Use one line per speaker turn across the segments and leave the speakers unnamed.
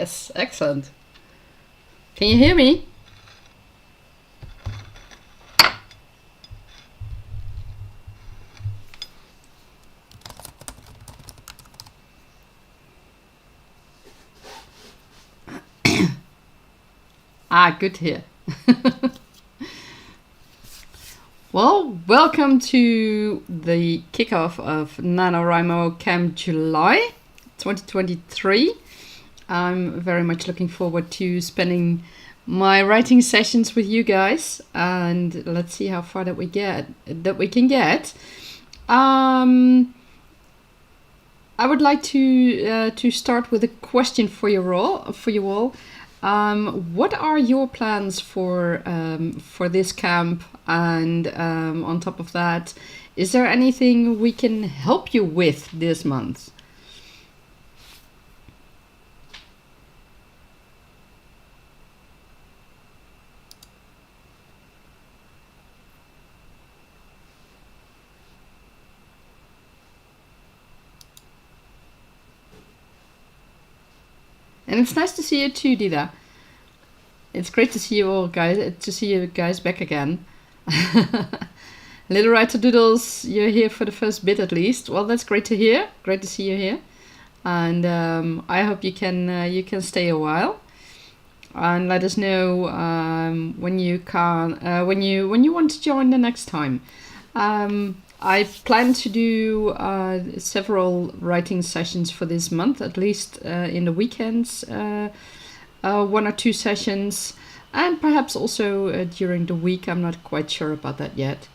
Yes, excellent. Can you hear me? Good to hear. Well, welcome to the kickoff of NaNoWriMo Camp July 2023. I'm very much looking forward to spending my writing sessions with you guys, and let's see how far we can get. I would like to start with a question for you all. What are your plans for this camp? And on top of that, is there anything we can help you with this month? And it's nice to see you too, Dida. It's great to see you all, guys. To see you guys back again. Little Writer Doodles, you're here for the first bit at least. Well, that's great to hear. Great to see you here, and I hope you can stay a while. And let us know when you want to join the next time. I plan to do several writing sessions for this month, at least in the weekends, 1 or 2 sessions, and perhaps also during the week. I'm not quite sure about that yet.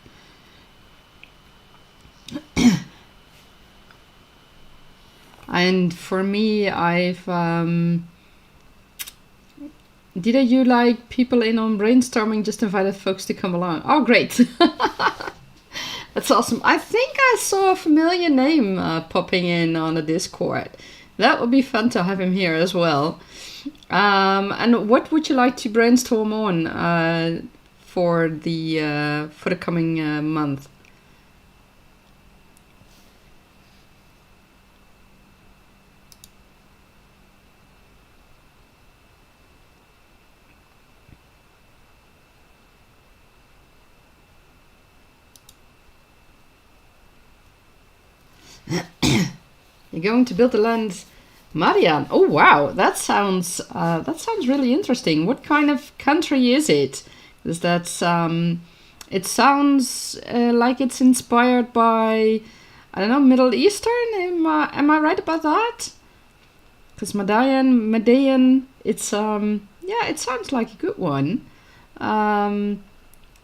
And for me, did you like people in on brainstorming? Just invited folks to come along. Oh, great. That's awesome. I think I saw a familiar name popping in on the Discord. That would be fun to have him here as well. And what would you like to brainstorm on for the coming month? You're going to build the land, Marian. Oh wow, that sounds really interesting. What kind of country is it? Is that it sounds like it's inspired by, I don't know, Middle Eastern. Am I right about that? Because Median, it's it sounds like a good one.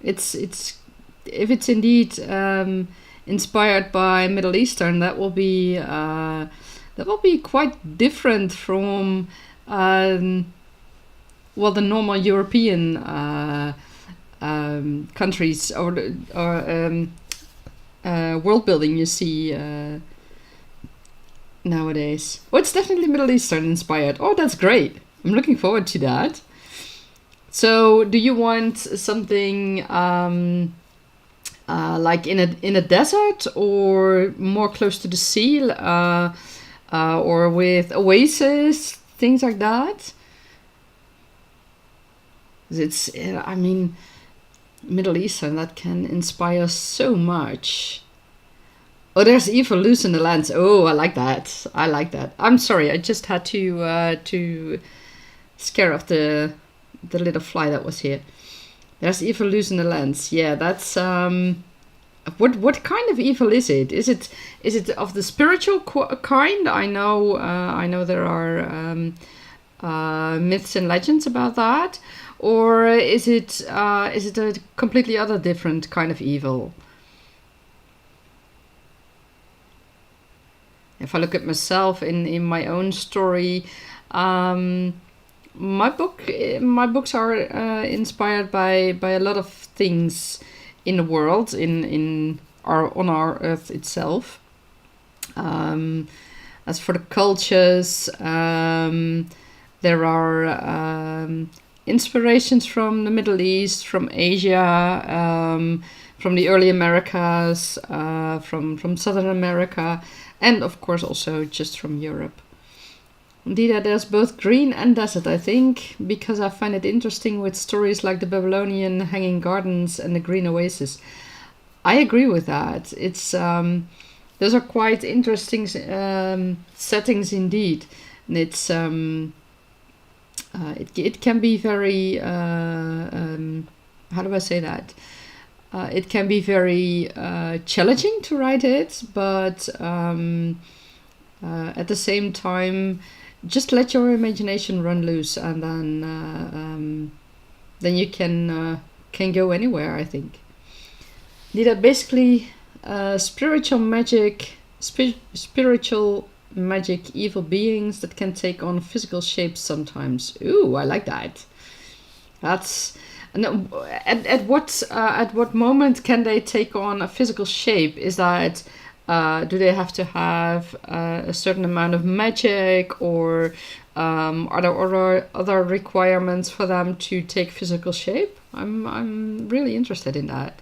It's if it's indeed inspired by Middle Eastern, that will be quite different from the normal European countries or world building you see nowadays. Oh, it's definitely Middle Eastern inspired. Oh, that's great. I'm looking forward to that. So, do you want something like in a desert, or more close to the sea, or with oasis, things like that? It's, Middle Eastern, that can inspire so much. Oh, there's evil loose in the lands. Oh, I like that. I'm sorry, I just had to scare off the little fly that was here. There's evil loose in the lands. Yeah, that's what kind of evil is it? Is it of the spiritual kind? I know there are myths and legends about that, or is it a completely other different kind of evil? If I look at myself in my own story, my books are inspired by a lot of things in the world, on our Earth itself. As for the cultures, there are inspirations from the Middle East, from Asia, from the early Americas, from Southern America, and of course also just from Europe. Indeed, there's both green and desert, I think, because I find it interesting with stories like the Babylonian Hanging Gardens and the Green Oasis. I agree with that. It's those are quite interesting settings indeed. And it's it can be very how do I say that? It can be very challenging to write it, but at the same time, just let your imagination run loose, and then you can go anywhere, I think. These are basically spiritual magic, evil beings that can take on physical shapes sometimes. Ooh, I like that. That's at what moment can they take on a physical shape? Is that do they have to have a certain amount of magic, or are there other requirements for them to take physical shape? I'm really interested in that.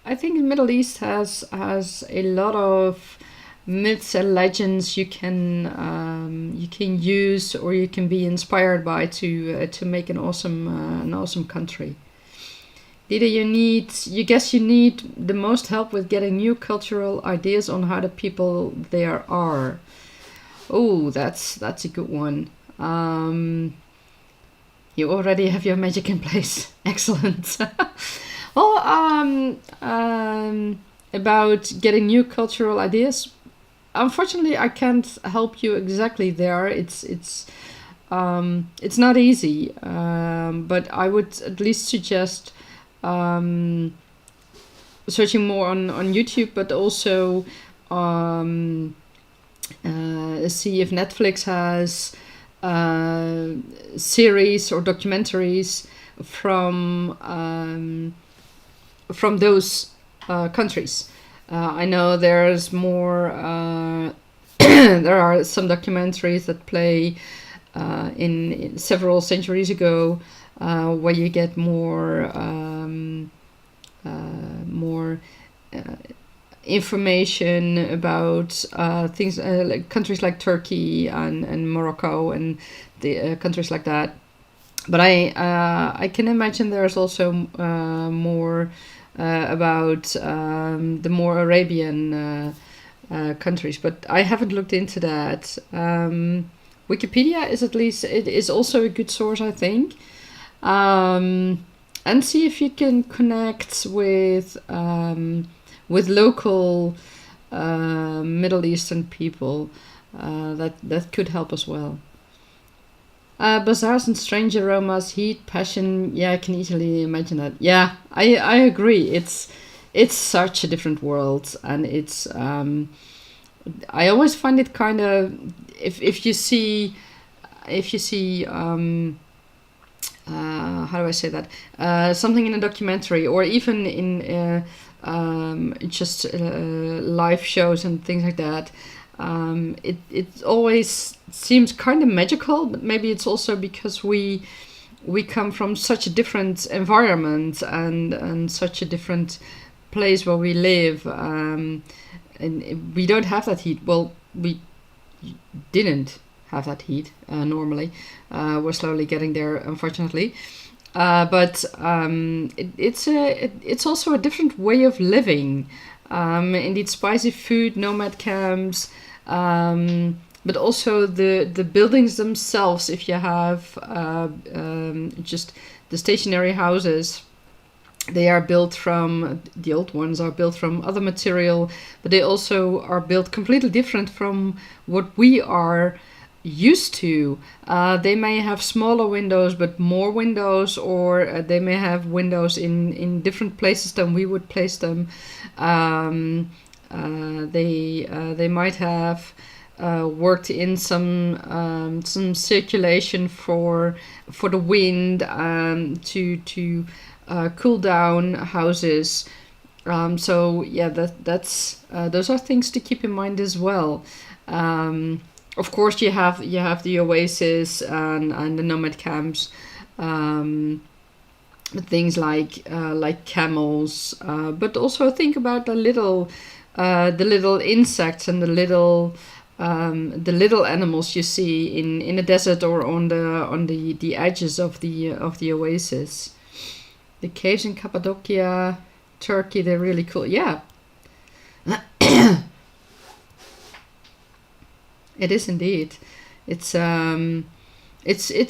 I think the Middle East has a lot of myths and legends you can use, or you can be inspired by to make an awesome country. Dida, you need the most help with getting new cultural ideas on how the people there are. Oh, that's a good one. You already have your magic in place. Excellent. Well, about getting new cultural ideas, unfortunately, I can't help you exactly there. It's not easy, but I would at least suggest searching more on YouTube, but also see if Netflix has series or documentaries from those countries. I know there's more. There are some documentaries that play in several centuries ago, where you get more information about things like countries like Turkey and Morocco and the countries like that. But I can imagine there's also more about the more Arabian countries, but I haven't looked into that. Wikipedia is also a good source, I think. And see if you can connect with local Middle Eastern people. That could help as well. Bazaars and strange aromas, heat, passion. Yeah, I can easily imagine that. Yeah, I agree. It's such a different world, and it's I always find it kind of if you see how do I say that, something in a documentary, or even in just live shows and things like that. It always seems kind of magical, but maybe it's also because we come from such a different environment and such a different place where we live, and we don't have that heat. Well, we didn't have that heat normally. We're slowly getting there, unfortunately. But it's also a different way of living. Indeed, spicy food, nomad camps, but also the buildings themselves. If you have just the stationary houses, they are built from, the old ones are built from other material, but they also are built completely different from what we are used to. They may have smaller windows but more windows, or they may have windows in different places than we would place them. They might have worked in some circulation for the wind, to cool down houses. So yeah, that's those are things to keep in mind as well. Of course, you have the oasis and the nomad camps, things like camels, but also think about the little the little insects and the little animals you see in the desert or on the edges of the oasis. The caves in Cappadocia, Turkey, they're really cool. Yeah. It is indeed. It's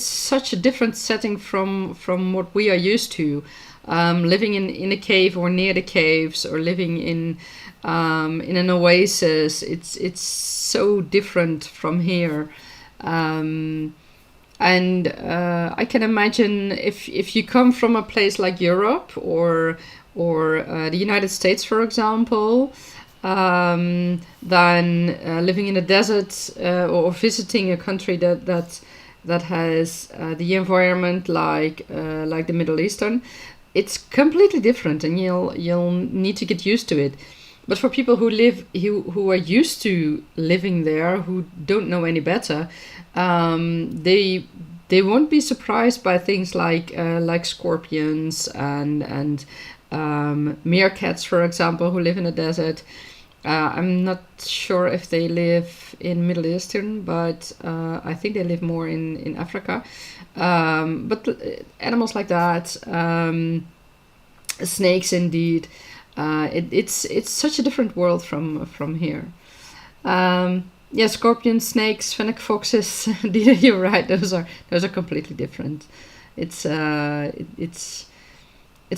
such a different setting from what we are used to. Living in a cave or near the caves, or living in an oasis, it's so different from here. And I can imagine if you come from a place like Europe or the United States, for example, then living in a desert or visiting a country that has the environment like the Middle Eastern, it's completely different, and you'll need to get used to it. But for people who are used to living there, who don't know any better, they won't be surprised by things like scorpions and meerkats, for example, who live in the desert. I'm not sure if they live in Middle Eastern, but I think they live more in Africa. But animals like that, snakes indeed. It's such a different world from here. Yeah, scorpions, snakes, fennec foxes. You're right. Those are completely different. It's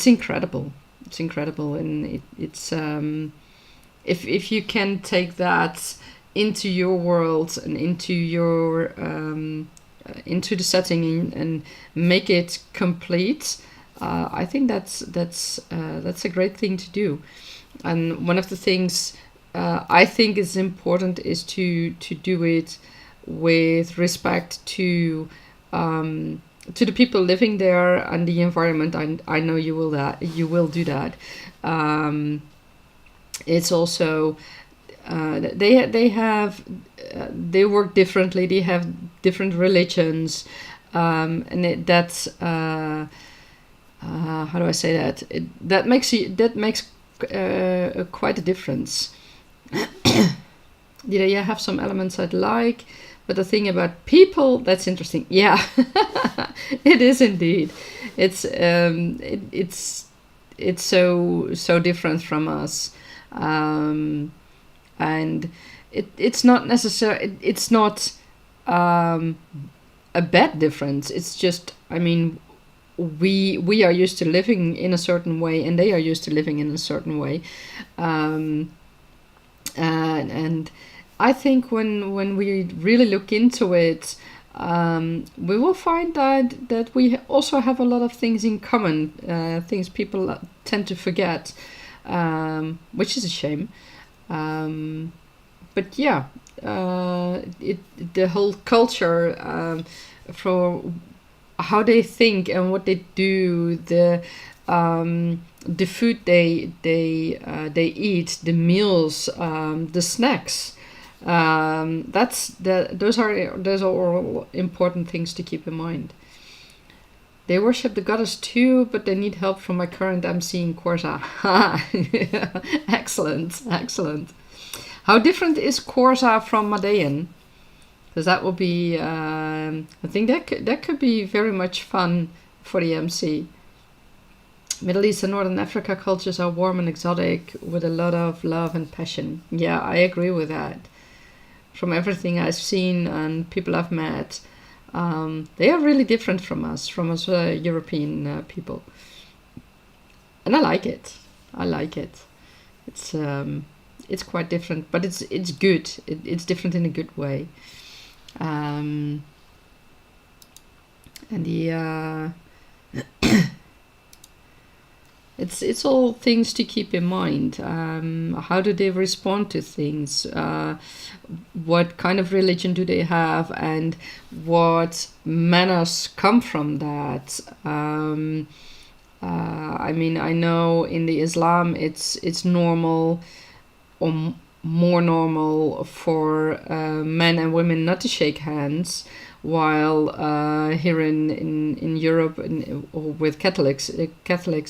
incredible. It's incredible, and it's if you can take that into your world and into your into the setting and make it complete, I think that's a great thing to do. And one of the things I think is important is to do it with respect to the people living there and the environment. I know you will do that. It's also they work differently. They have different religions, and that's how do I say that? That makes quite a difference. You have some elements I'd like, but the thing about people, that's interesting. Yeah, it is indeed. It's so different from us. And it's not necessary. It's not a bad difference. It's just, I mean, we are used to living in a certain way, and they are used to living in a certain way. And I think when we really look into it, we will find that we also have a lot of things in common, things people tend to forget, which is a shame. But yeah, the whole culture, for how they think and what they do, the food they eat, the meals, the snacks. Those are all important things to keep in mind. They worship the goddess too, but they need help from my current MC in Corsa. Excellent. How different is Corsa from Madean? Because that will be, I think that could be very much fun for the MC. Middle East and Northern Africa cultures are warm and exotic with a lot of love and passion. Yeah, I agree with that. From everything I've seen and people I've met, they are really different from us European people. And I like it. It's quite different, but it's good. It's different in a good way. And the it's all things to keep in mind. How do they respond to things? What kind of religion do they have, and what manners come from that? I mean, I know in the Islam it's normal or more normal for men and women not to shake hands, while here in Europe or with Catholics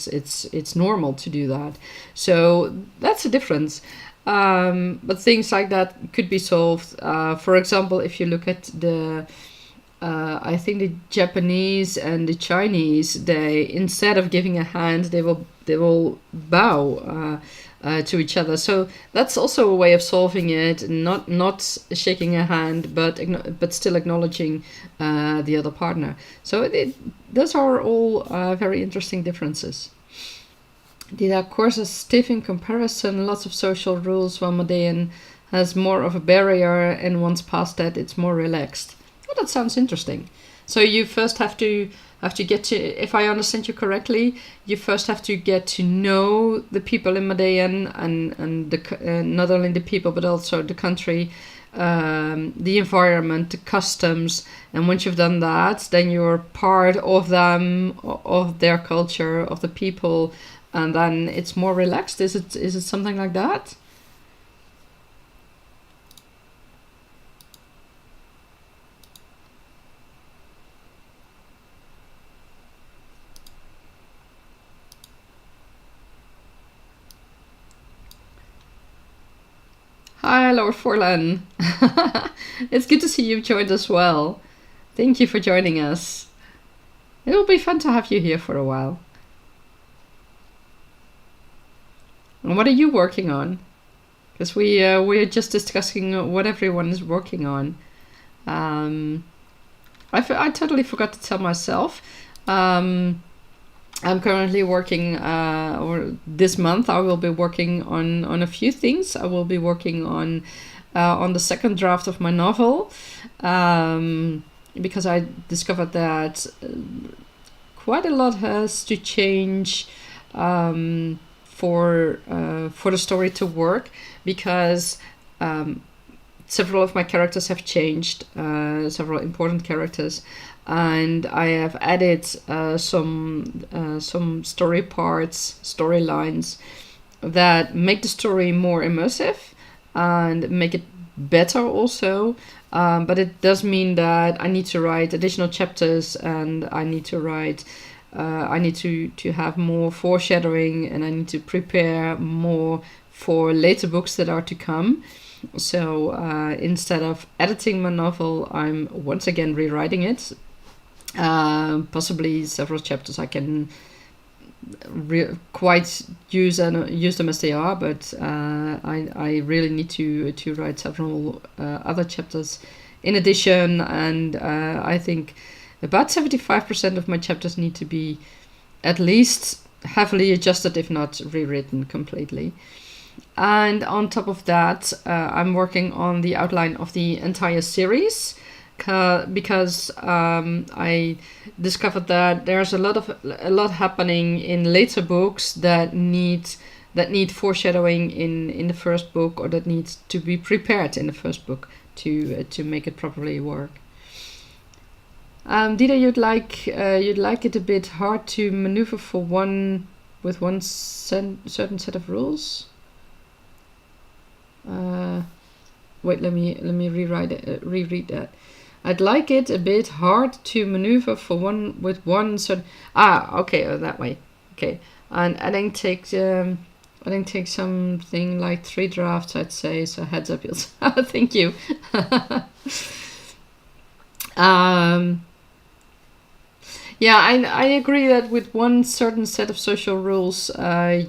it's normal to do that. So that's a difference. But things like that could be solved. For example, if you look at the I think the Japanese and the Chinese, they, instead of giving a hand, they will bow to each other. So that's also a way of solving it. Not shaking a hand, but still acknowledging the other partner. So those are all very interesting differences. The course is stiff in comparison, lots of social rules, while Madean has more of a barrier, and once past that, it's more relaxed. Oh, that sounds interesting. So you first have to get to, if I understand you correctly, you first have to get to know the people in Madean and the not only the people but also the country, the environment, the customs, and once you've done that, then you're part of them, of their culture, of the people, and then it's more relaxed. Is it something like that? Hi, Lord Forlan. It's good to see you've joined as well. Thank you for joining us. It will be fun to have you here for a while. And what are you working on? Because we're just discussing what everyone is working on. I totally forgot to tell myself. I'm currently working, or this month I will be working on a few things. I will be working on the second draft of my novel, because I discovered that quite a lot has to change for the story to work, because several of my characters have changed, several important characters. And I have added some story parts, storylines that make the story more immersive and make it better also. But it does mean that I need to write additional chapters, and I need to write. I need to have more foreshadowing, and I need to prepare more for later books that are to come. So instead of editing my novel, I'm once again rewriting it. Possibly several chapters I can quite use them as they are, but I really need to write several other chapters in addition, and I think about 75% of my chapters need to be at least heavily adjusted, if not rewritten completely. And on top of that, I'm working on the outline of the entire series, because I discovered that there's a lot happening in later books that need foreshadowing in the first book, or that needs to be prepared in the first book to make it properly work. Dida, you'd like it a bit hard to maneuver for one certain set of rules. Wait, let me reread that. I'd like it a bit hard to maneuver for one certain. Okay, that way. Okay, and I think take something like 3 drafts, I'd say. So heads up, you'll. Thank you. Yeah, I agree that with one certain set of social rules,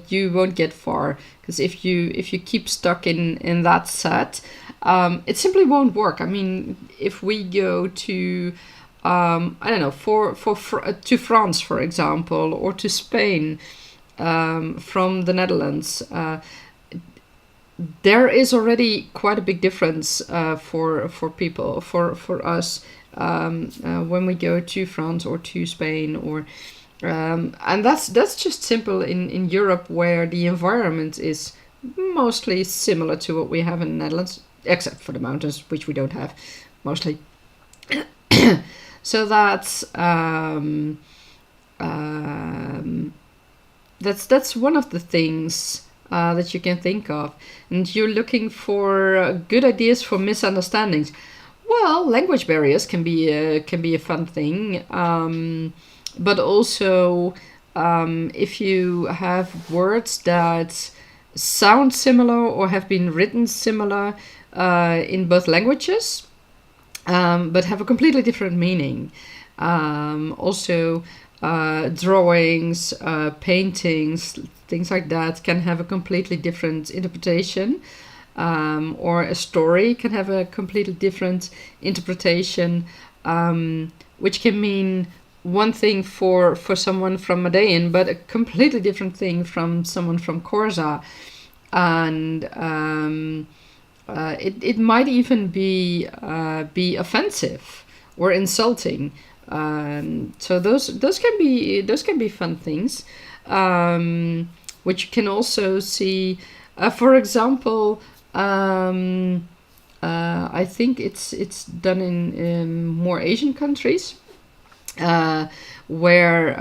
you won't get far, because if you keep stuck in that set, it simply won't work. I mean, if we go to I don't know, to France, for example, or to Spain, from the Netherlands, there is already quite a big difference for people, for us, when we go to France or to Spain, or and that's just simple in Europe, where the environment is mostly similar to what we have in the Netherlands, except for the mountains, which we don't have mostly. So that's one of the things that you can think of. And you're looking for good ideas for misunderstandings. Well, language barriers can be a fun thing, but also if you have words that sound similar or have been written similar in both languages, but have a completely different meaning. Also, drawings, paintings, things like that can have a completely different interpretation, or a story can have a completely different interpretation, which can mean one thing for someone from Medean, but a completely different thing from someone from Corsa. And it might even be offensive or insulting. So those can be fun things, which you can also see. For example, I think it's done in more Asian countries, where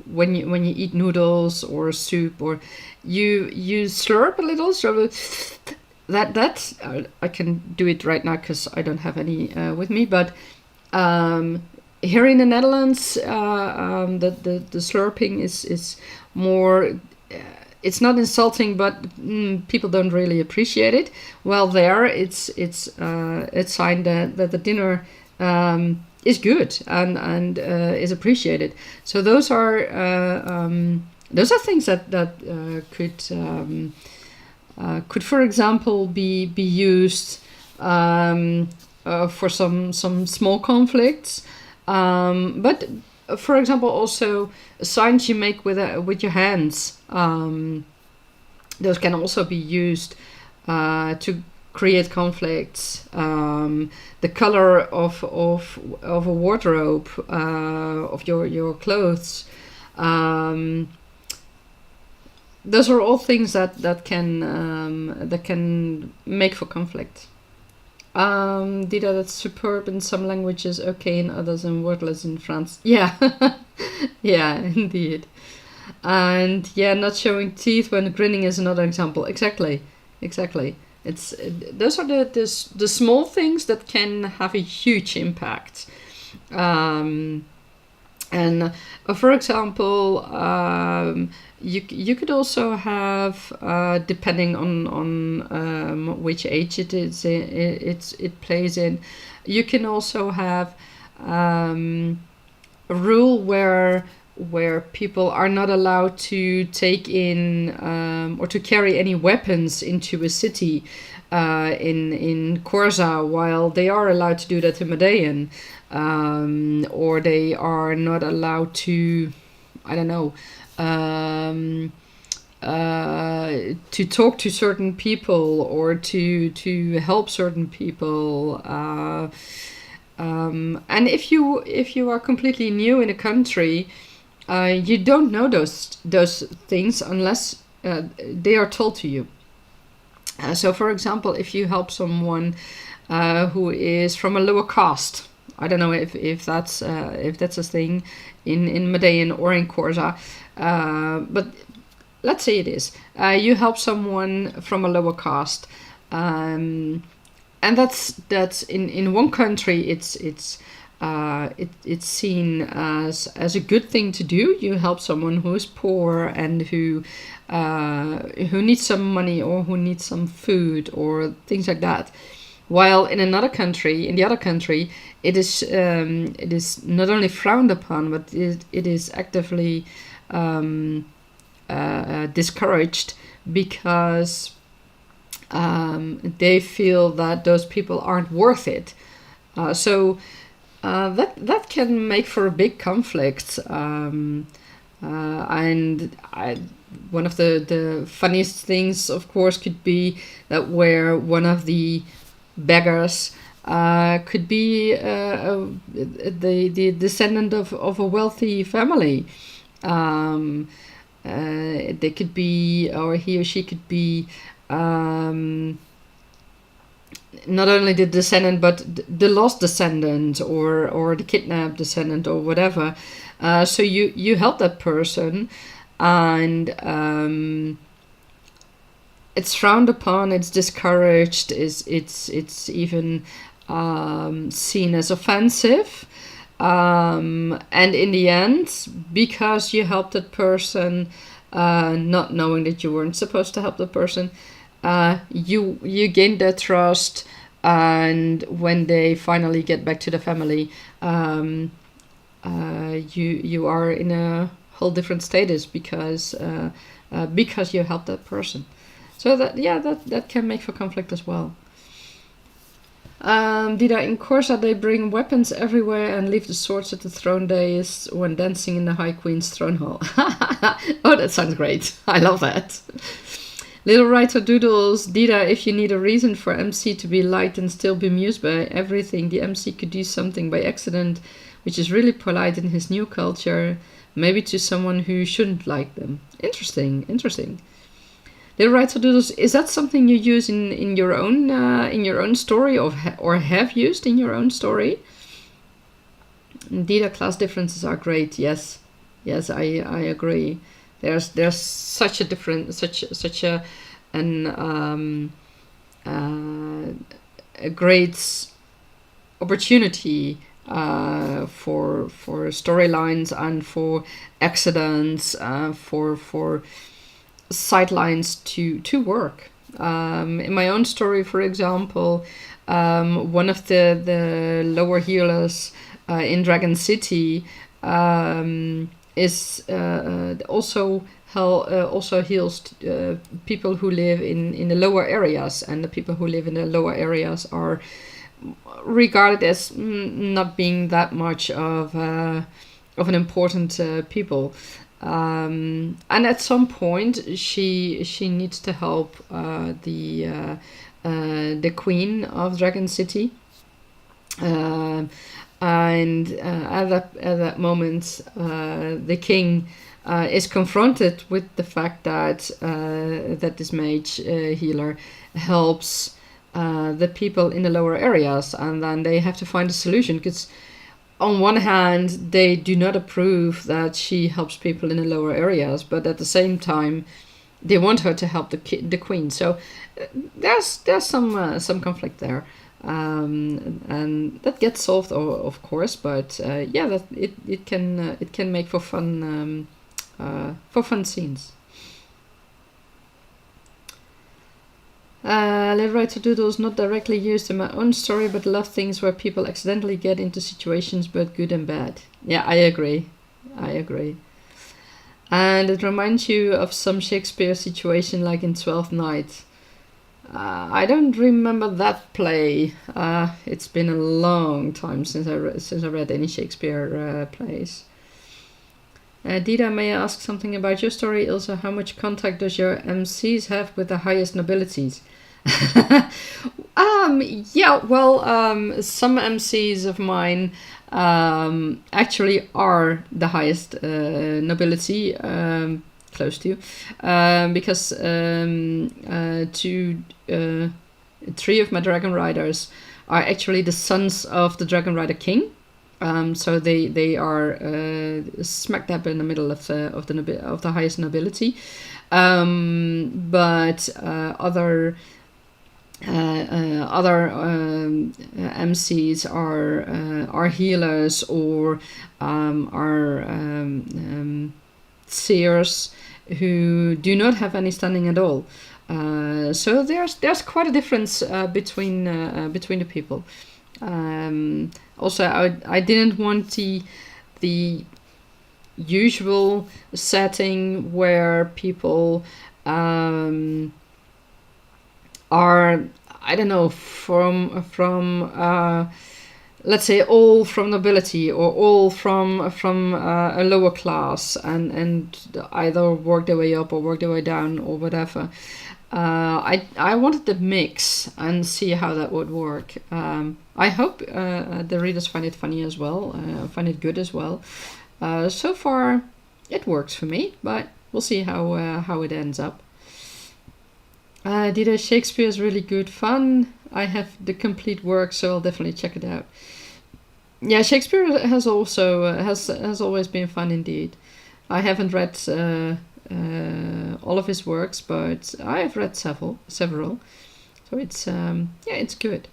when you eat noodles or soup, or you slurp a little, so that I can do it right now because I don't have any with me, but here in the Netherlands, the slurping is more. It's not insulting, but people don't really appreciate it. Well, there it's a sign that the dinner is good and is appreciated. So those are things that could, for example, be used for some small conflicts, but for example, also signs you make with your hands. Those can also be used to create conflicts. The color of a wardrobe, of your clothes. Those are all things that can make for conflict. Dita, that's superb in some languages, okay in others, and wordless in France. Yeah, yeah, indeed. And yeah, not showing teeth when grinning is another example. Exactly. It's those are the small things that can have a huge impact. And for example, you could also have, depending on which age it plays in, you can also have a rule where people are not allowed to take in or to carry any weapons into a city in Corsa, while they are allowed to do that in Medean, or they are not allowed to, I don't know, to talk to certain people or to help certain people. And if you are completely new in a country, you don't know those things unless they are told to you. So, for example, if you help someone who is from a lower caste, I don't know if that's a thing in Medean or in Corsa, but let's say it is. You help someone from a lower caste, and that's in one country it's seen as a good thing to do. You help someone who is poor and who needs some money or who needs some food or things like that. While in the other country, it is not only frowned upon, but it is actively discouraged, because they feel that those people aren't worth it. So that can make for a big conflict. And one of the funniest things, of course, could be that where one of the beggars could be the descendant of a wealthy family. They could be, or he or she could be, not only the descendant, but the lost descendant, or the kidnapped descendant, or whatever. So you help that person, and it's frowned upon, it's discouraged, it's even seen as offensive. And in the end, because you helped that person, not knowing that you weren't supposed to help the person, you gained their trust, and when they finally get back to the family, you are in a whole different status because you helped that person. So that can make for conflict as well. Dida, in Corsa they bring weapons everywhere and leave the swords at the throne days when dancing in the High Queen's throne hall. Oh, that sounds great. I love that. Little Writer Doodles, Dida, if you need a reason for MC to be liked and still be amused by everything, the MC could do something by accident, which is really polite in his new culture, maybe to someone who shouldn't like them. Interesting. Little Writer Doodles, is that something you use in your own story, or have used in your own story? Dida, class differences are great. Yes, I agree. There's such a great opportunity for storylines and for accidents, for sidelines to work. In my own story, for example, one of the lower healers in Dragon City is also heals people who live in the lower areas, and the people who live in the lower areas are regarded as not being that much of an important people. And at some point, she needs to help the queen of Dragon City, and at that moment, the king is confronted with the fact that this mage healer helps the people in the lower areas, and then they have to find a solution, because on one hand, they do not approve that she helps people in the lower areas, but at the same time, they want her to help the queen. So there's some conflict there, and that gets solved, of course. But that it can make for fun scenes. Little Writer Doodles, not directly used in my own story, but love things where people accidentally get into situations, but good and bad. Yeah, I agree. And it reminds you of some Shakespeare situation, like in Twelfth Night. I don't remember that play. It's been a long time since I read any Shakespeare plays. Dida, may I ask something about your story? Also, how much contact does your MCs have with the highest nobilities? Some MCs of mine actually are the highest nobility, close to, because three of my dragon riders are actually the sons of the Dragon Rider King. So they are smack dab in the middle of the highest nobility, but other MCs are healers or are seers who do not have any standing at all. So there's quite a difference between the people. Also, I didn't want the usual setting where people are, I don't know, from let's say all from nobility or all from a lower class and either work their way up or work their way down or whatever. I wanted the mix and see how that would work. I hope the readers find it funny as well, find it good as well. So far, it works for me, but we'll see how it ends up. Dida, Shakespeare is really good fun. I have the complete work, so I'll definitely check it out. Yeah, Shakespeare has also has always been fun indeed. I haven't read all of his works, but I have read several. So it's it's good.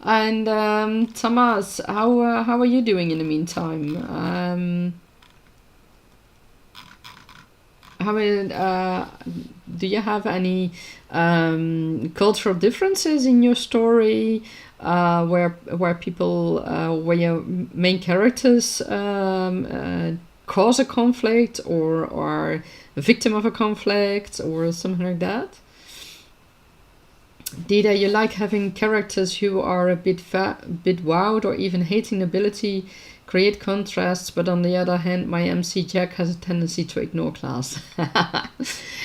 And Thomas, how are you doing in the meantime? Do you have any cultural differences in your story, where people, where your main characters cause a conflict, or are a victim of a conflict, or something like that? Dida, you like having characters who are a bit wowed or even hating ability, create contrasts, but on the other hand, my MC Jack has a tendency to ignore class.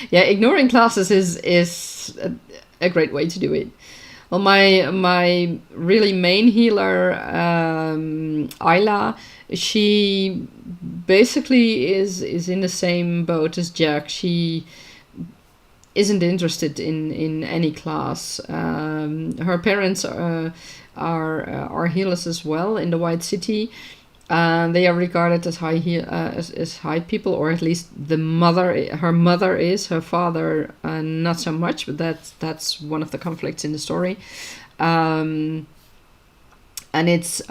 Yeah, ignoring classes is a great way to do it. Well, my really main healer, Ayla, she basically is in the same boat as Jack. She isn't interested in any class. Her parents are healers as well in the White City. They are regarded as as high people, or at least her mother is. Her father, not so much, but that's one of the conflicts in the story. And it's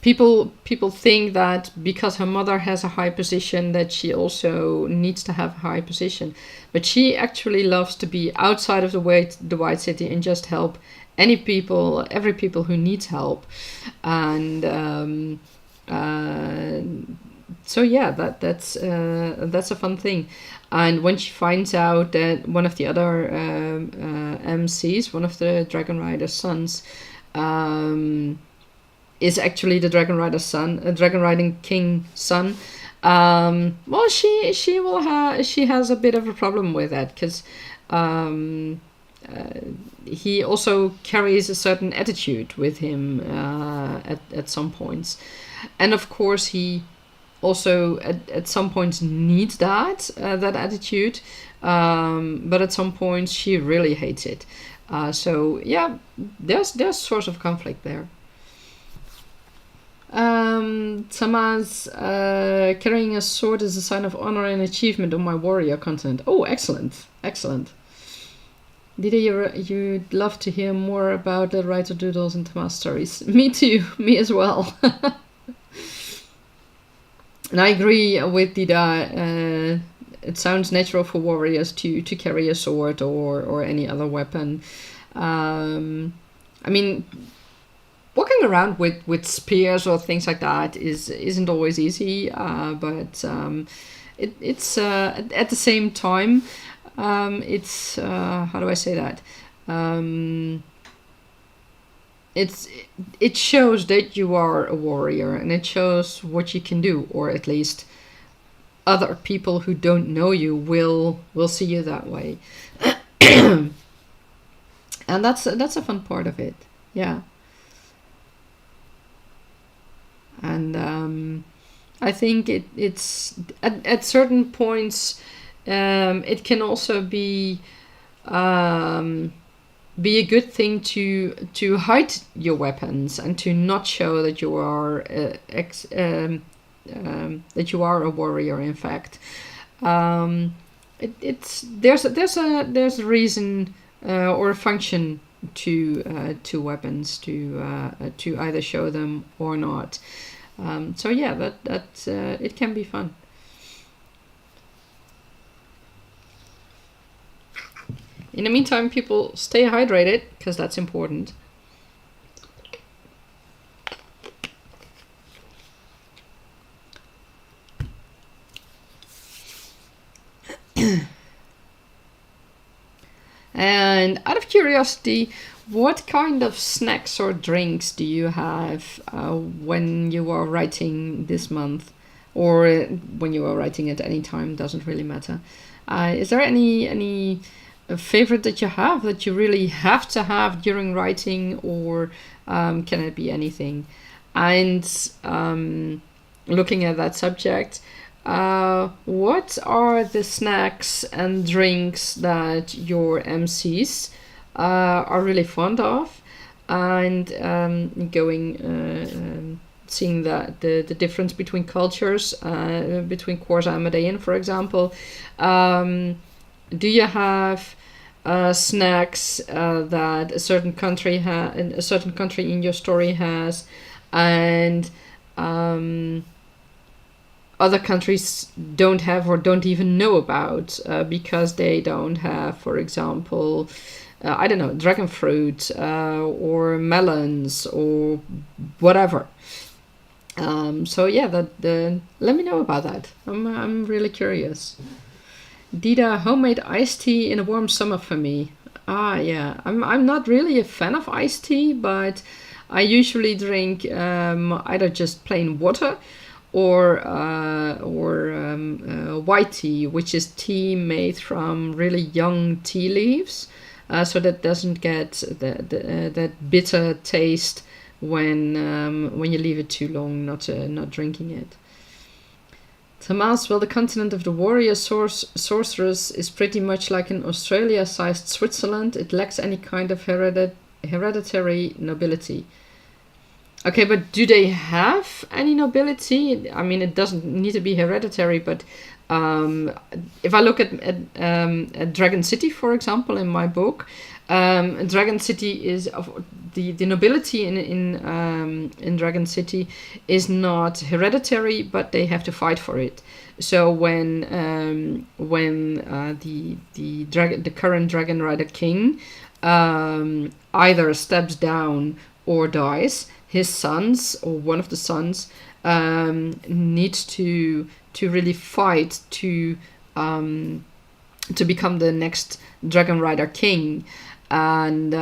people think that because her mother has a high position, that she also needs to have a high position, but she actually loves to be outside of the White City and just help every people who needs help. And so yeah, that's a fun thing. And when she finds out that one of the other MCs, one of the Dragon Rider's sons, is actually the Dragon Rider's son, a Dragon Riding King son, well, she has a bit of a problem with that, because he also carries a certain attitude with him at some points, and of course he also at some points needs that attitude, but at some points she really hates it. So yeah, there's source of conflict there. Tamaz, carrying a sword is a sign of honor and achievement on my warrior content. Oh, excellent. Dida, you'd love to hear more about the writer doodles and Tamaz stories. Me too, me as well. And I agree with Dida. It sounds natural for warriors to carry a sword or any other weapon. I mean, walking around with spears or things like that isn't always easy, but it's at the same time, it's how do I say that? It shows that you are a warrior, and it shows what you can do, or at least other people who don't know you will see you that way. And that's a fun part of it. Yeah. And I think it's at certain points, it can also be a good thing to hide your weapons and to not show that you are that you are a warrior. In fact, there's a reason or a function to weapons to either show them or not. So yeah, that it can be fun. In the meantime, people stay hydrated, because that's important. And out of curiosity, what kind of snacks or drinks do you have when you are writing this month, or when you are writing at any time? Doesn't really matter. Is there any favorite that you have that you really have to have during writing, or can it be anything? And looking at that subject, what are the snacks and drinks that your MCs are really fond of? And seeing the difference between cultures, between Corsa and Medean, for example. Do you have snacks that a certain country in your story has, and other countries don't have or don't even know about because they don't have, for example, I don't know, dragon fruit or melons or whatever. So yeah, let me know about that. I'm really curious. Dida, homemade iced tea in a warm summer for me. Yeah, I'm not really a fan of iced tea, but I usually drink either just plain water or white tea, which is tea made from really young tea leaves, so that doesn't get that bitter taste when you leave it too long, not drinking it. Tomas, well, the continent of the warrior sorceress is pretty much like an Australia-sized Switzerland. It lacks any kind of hereditary nobility. Okay, but do they have any nobility? I mean, it doesn't need to be hereditary, but if I look at Dragon City, for example, in my book, Dragon City is the nobility in Dragon City is not hereditary, but they have to fight for it. So when the current Dragon Rider King either steps down or dies, his sons or one of the sons needs to really fight to become the next Dragon Rider King, and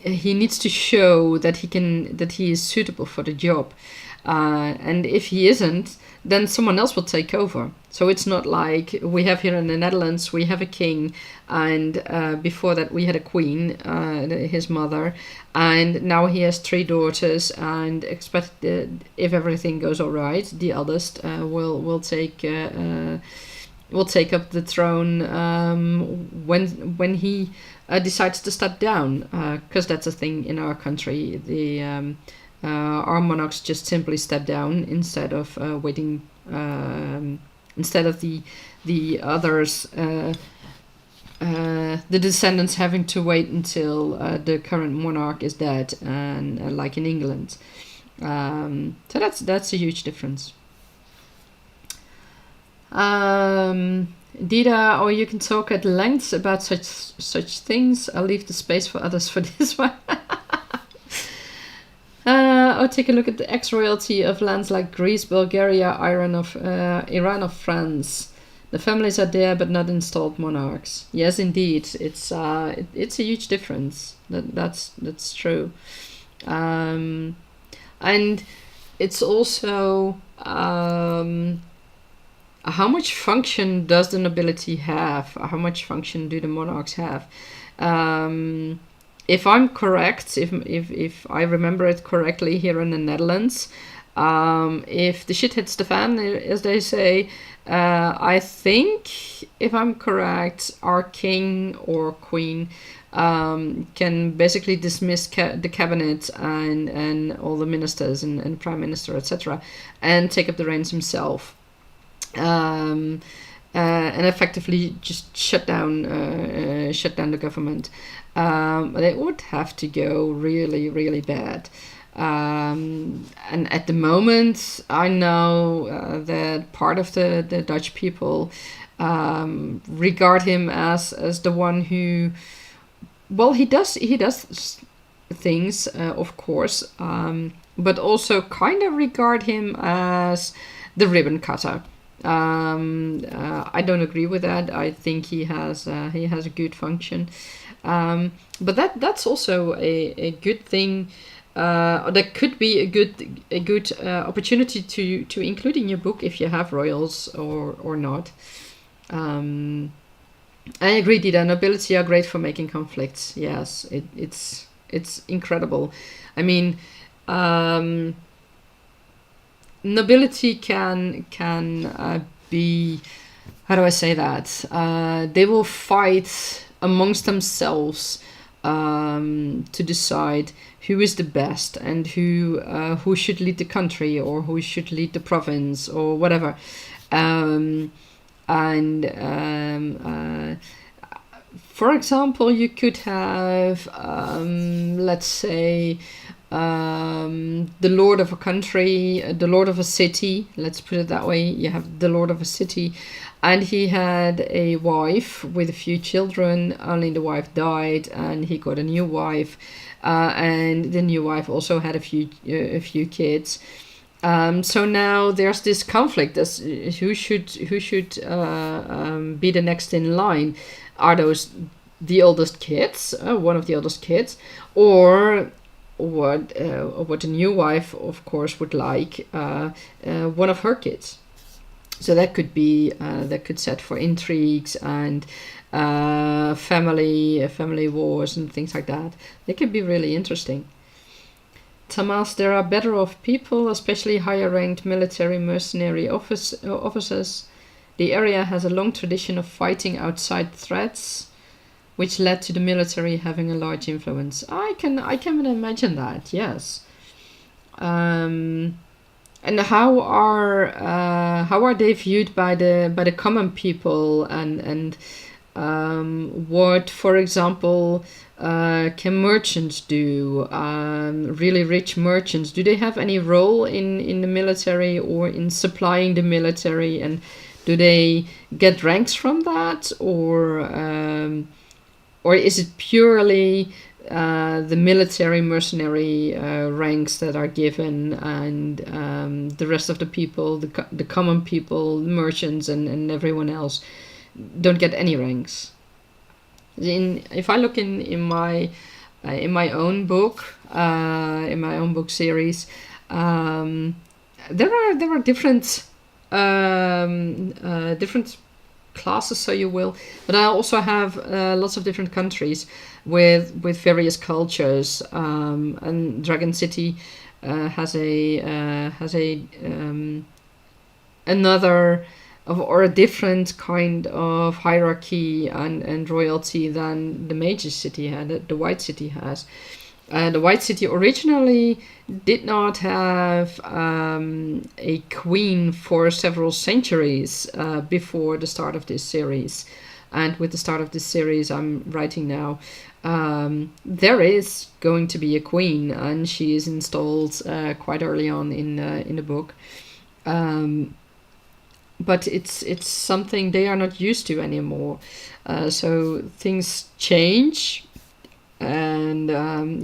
he needs to show that he is suitable for the job, and if he isn't, then someone else will take over. So it's not like we have here in the Netherlands, we have a king, and before that we had a queen, his mother, and now he has 3 daughters, and if everything goes all right, the eldest will take up the throne when he decides to step down, because that's a thing in our country. Our monarchs just simply step down instead of waiting. Instead of the others, the descendants having to wait until the current monarch is dead, and like in England. So that's a huge difference. Dida, or you can talk at length about such things. I'll leave the space for others for this one. Take a look at the ex-royalty of lands like Greece, Bulgaria, Iran, of France. The families are there, but not installed monarchs. Yes, indeed, it's a huge difference. That's true, and it's also how much function does the nobility have? How much function do the monarchs have? If I'm correct, if I remember it correctly, here in the Netherlands, if the shit hits the fan, as they say, I think, if I'm correct, our king or queen can basically dismiss the cabinet and all the ministers and prime minister, etc., and take up the reins himself. And effectively just shut down the government. They would have to go really, really bad. And at the moment, I know that part of the Dutch people regard him as the one who, well, he does things, of course, but also kind of regard him as the ribbon cutter. I don't agree with that. I think he has a good function, but that's also a good thing. That could be a good opportunity to include in your book if you have royals or not. I agree, Dida. Nobility are great for making conflicts. Yes, it's incredible. I mean, nobility can be, how do I say that? They will fight amongst themselves to decide who is the best and who should lead the country or who should lead the province or whatever. And for example, you could have, let's say, the lord of a country, the lord of a city, let's put it that way. You have the lord of a city, and he had a wife with a few children. Only the wife died, and he got a new wife, and the new wife also had a few kids. So now there's this conflict as who should be the next in line. Are those the oldest kids, one of the oldest kids, or what the new wife, of course, would like, one of her kids? So that could be that could set for intrigues and family wars and things like that. They could be really interesting. Tamas, there are better off people, especially higher ranked military mercenary officers. The area has a long tradition of fighting outside threats, which led to the military having a large influence. I can imagine that, yes. And how are they viewed by the common people, and what, for example, can merchants do? Really rich merchants, do they have any role in the military or in supplying the military, and do they get ranks from that, or is it purely the military mercenary ranks that are given, and the rest of the people, the common people, merchants, and everyone else don't get any ranks? If I look in my own book, in my own book series, there are different different classes, so you will, but I also have lots of different countries with various cultures, and Dragon City has another or a different kind of hierarchy and royalty than the Mage City had, the White City has. The White City originally did not have a queen for several centuries before the start of this series. And with the start of this series I'm writing now, there is going to be a queen, and she is installed quite early on in the book. But it's something they are not used to anymore. So things change. And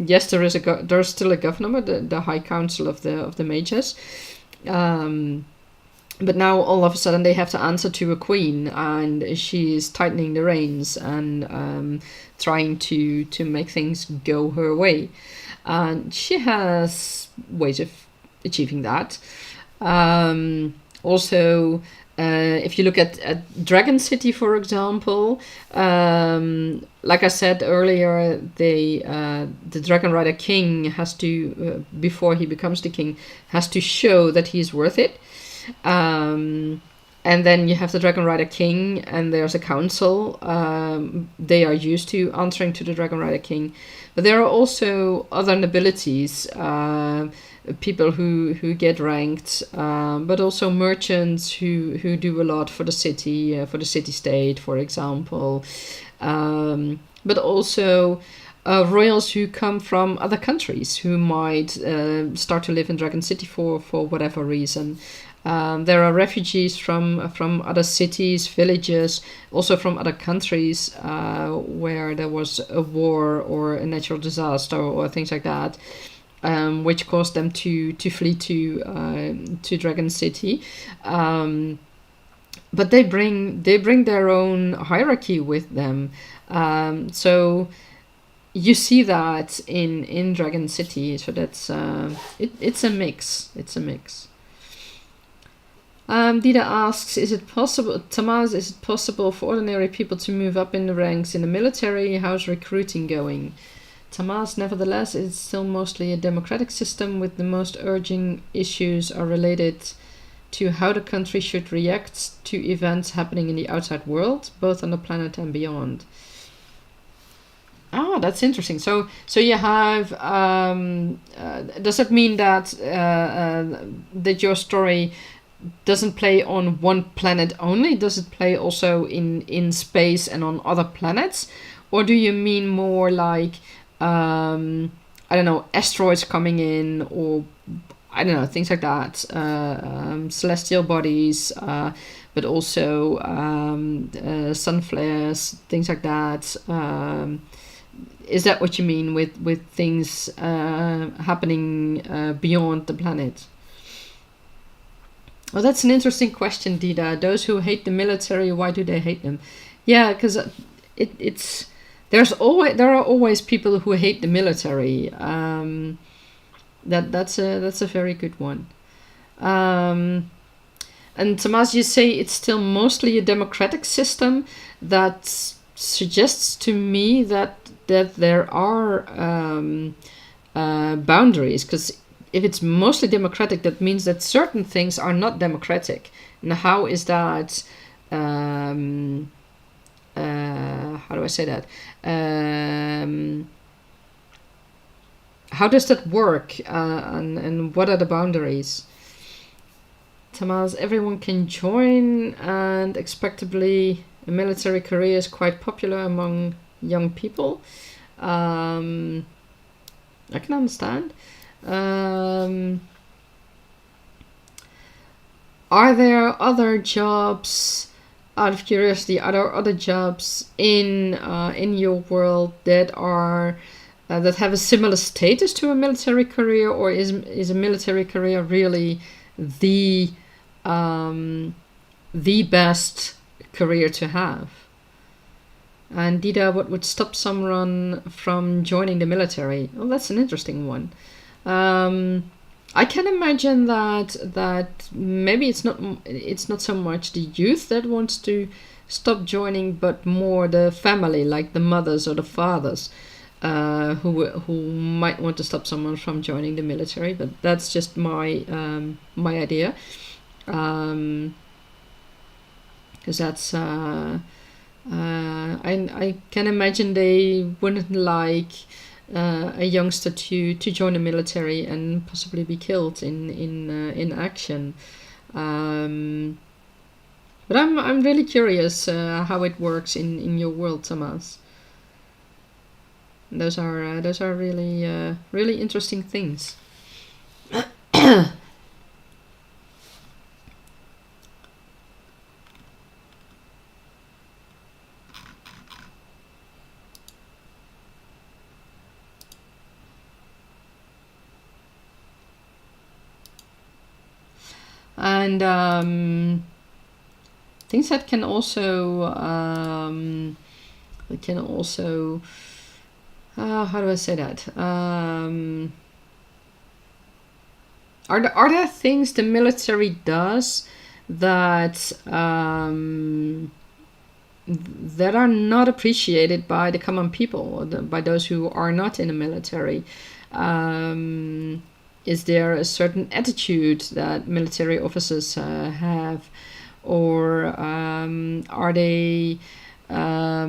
yes, there's still a governor, the High Council of the Mages, but now all of a sudden they have to answer to a queen, and she's tightening the reins and trying to make things go her way, and she has ways of achieving that. Also, if you look at Dragon City, for example, like I said earlier, the Dragon Rider King has to, before he becomes the king, has to show that he's worth it. And then you have the Dragon Rider King, and there's a council. They are used to answering to the Dragon Rider King. But there are also other nobilities, people who get ranked, but also merchants who do a lot for the city, for the city-state, for example. But also royals who come from other countries, who might start to live in Dragon City for whatever reason. There are refugees from other cities, villages, also from other countries where there was a war or a natural disaster or things like that, which caused them to flee to Dragon City. But they bring their own hierarchy with them. So you see that in Dragon City. So that's it's a mix. It's a mix. Dida asks, is it possible for ordinary people to move up in the ranks in the military? How's recruiting going? Tamas, nevertheless, it's still mostly a democratic system, with the most urgent issues are related to how the country should react to events happening in the outside world, both on the planet and beyond. Oh, that's interesting. So you have, does that mean that that your story doesn't play on one planet only? Does it play also in space and on other planets? Or do you mean more like, I don't know, asteroids coming in, or I don't know, things like that, celestial bodies, but also sun flares, things like that. Is that what you mean with things happening beyond the planet? Well, that's an interesting question, Dida. Those who hate the military, why do they hate them? Yeah, because there are always people who hate the military. That's a very good one. And Tomas, you say it's still mostly a democratic system. That suggests to me that there are boundaries, because if it's mostly democratic, that means that certain things are not democratic. And how is that? How do I say that? How does that work? And what are the boundaries? Tomas, everyone can join, and expectably a military career is quite popular among young people. I can understand. Are there other jobs, out of curiosity, are there other jobs in your world that are that have a similar status to a military career, or is a military career really the best career to have? And Dida, what would stop someone from joining the military? Well, that's an interesting one. I can imagine that maybe it's not so much the youth that wants to stop joining, but more the family, like the mothers or the fathers, who might want to stop someone from joining the military. But that's just my idea, because that's I can imagine they wouldn't like a youngster to join the military and possibly be killed in action. But I'm really curious how it works in your world, Tomas. Those are really really interesting things. And things that can also how do I say that? Are there things the military does that that are not appreciated by the common people, or by those who are not in the military? Is there a certain attitude that military officers have, or are they, how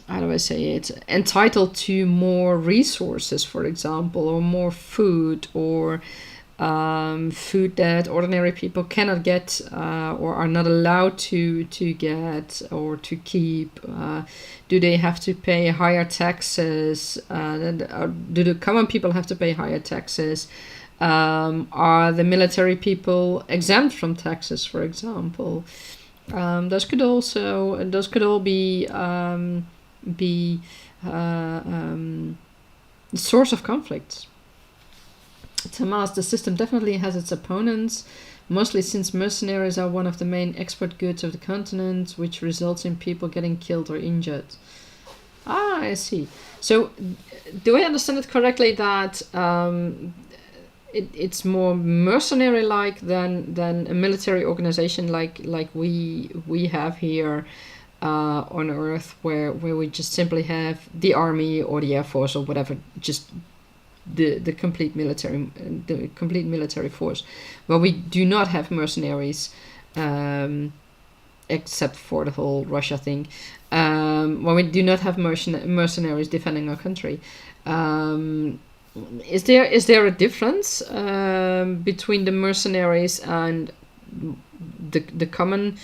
do I say it, entitled to more resources, for example, or more food, or food that ordinary people cannot get, or are not allowed to get or to keep? Do they have to pay higher taxes? Do the common people have to pay higher taxes? Are the military people exempt from taxes, for example? Those could all be source of conflicts. Tomas, the system definitely has its opponents, mostly since mercenaries are one of the main export goods of the continent, which results in people getting killed or injured. Ah, I see. So, do I understand it correctly that it's more mercenary-like than a military organization like we have here on Earth, where we just simply have the army or the air force or whatever, just the complete military force, where we do not have mercenaries, except for the whole Russia thing, where we do not have mercenaries defending our country. Is there a difference between the mercenaries and the common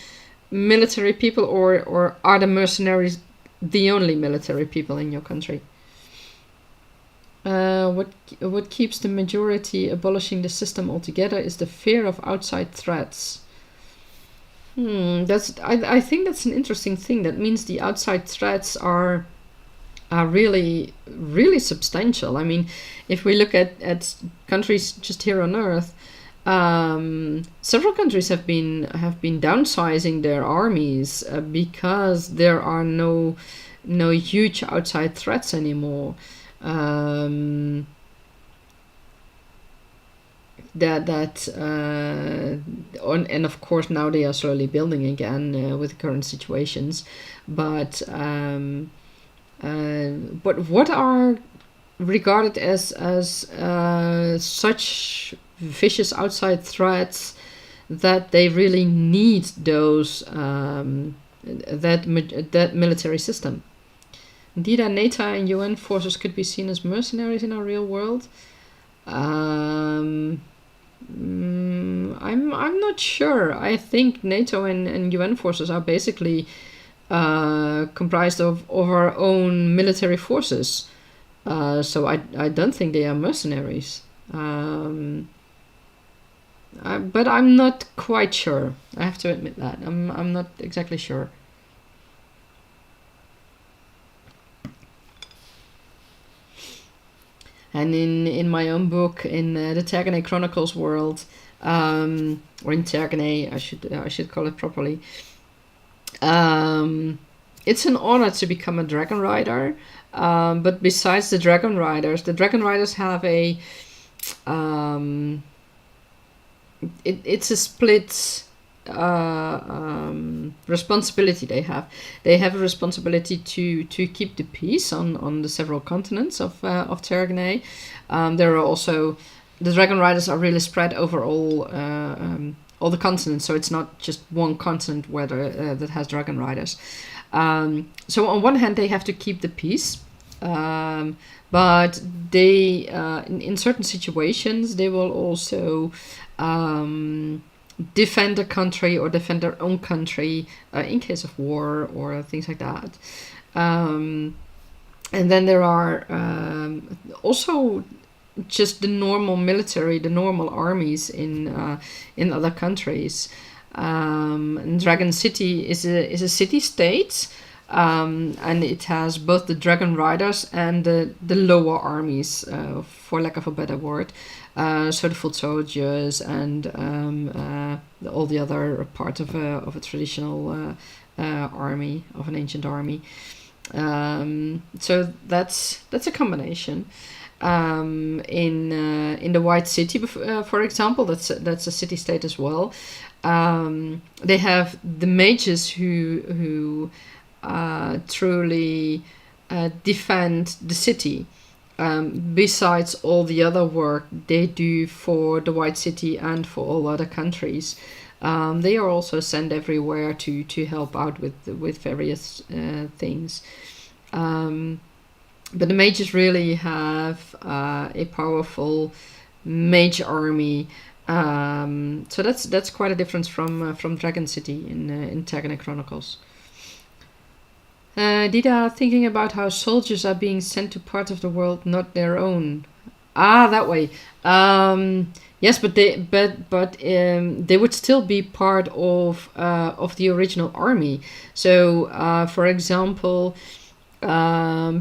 military people, or are the mercenaries the only military people in your country? What keeps the majority abolishing the system altogether is the fear of outside threats. I think that's an interesting thing. That means the outside threats are really, really substantial. I mean, if we look at countries just here on Earth, several countries have been downsizing their armies because there are no huge outside threats anymore. And of course now they are slowly building again with the current situations, but what are regarded as such vicious outside threats that they really need those that military system? Indeed, NATO and UN forces could be seen as mercenaries in our real world. I'm not sure. I think NATO and UN forces are basically comprised of our own military forces. So I don't think they are mercenaries. But I'm not quite sure. I have to admit that. I'm not exactly sure. And in my own book, in the Tergaenae Chronicles world, or in Tergaenae, I should call it properly. It's an honor to become a dragon rider. But besides the dragon riders have a it's a split responsibility they have. They have a responsibility to keep the peace on the several continents of Tergaenae. There are also, the dragon riders are really spread over all the continents, so it's not just one continent where that has dragon riders. So on one hand they have to keep the peace, but they in certain situations they will also defend a country or defend their own country in case of war or things like that. And then there are also just the normal military, the normal armies in other countries. And Dragon City is a city-state, and it has both the dragon riders and the lower armies, for lack of a better word. So the foot soldiers and all the other parts of a traditional army, of an ancient army. So that's a combination. In the White City, for example, that's a city-state as well. They have the mages who truly defend the city. Besides all the other work they do for the White City and for all other countries, they are also sent everywhere to help out with various things. But the mages really have a powerful mage army. So that's quite a difference from Dragon City in Tergaenae Chronicles. Dida, thinking about how soldiers are being sent to parts of the world not their own. That way. Yes, but they would still be part of the original army. So, for example,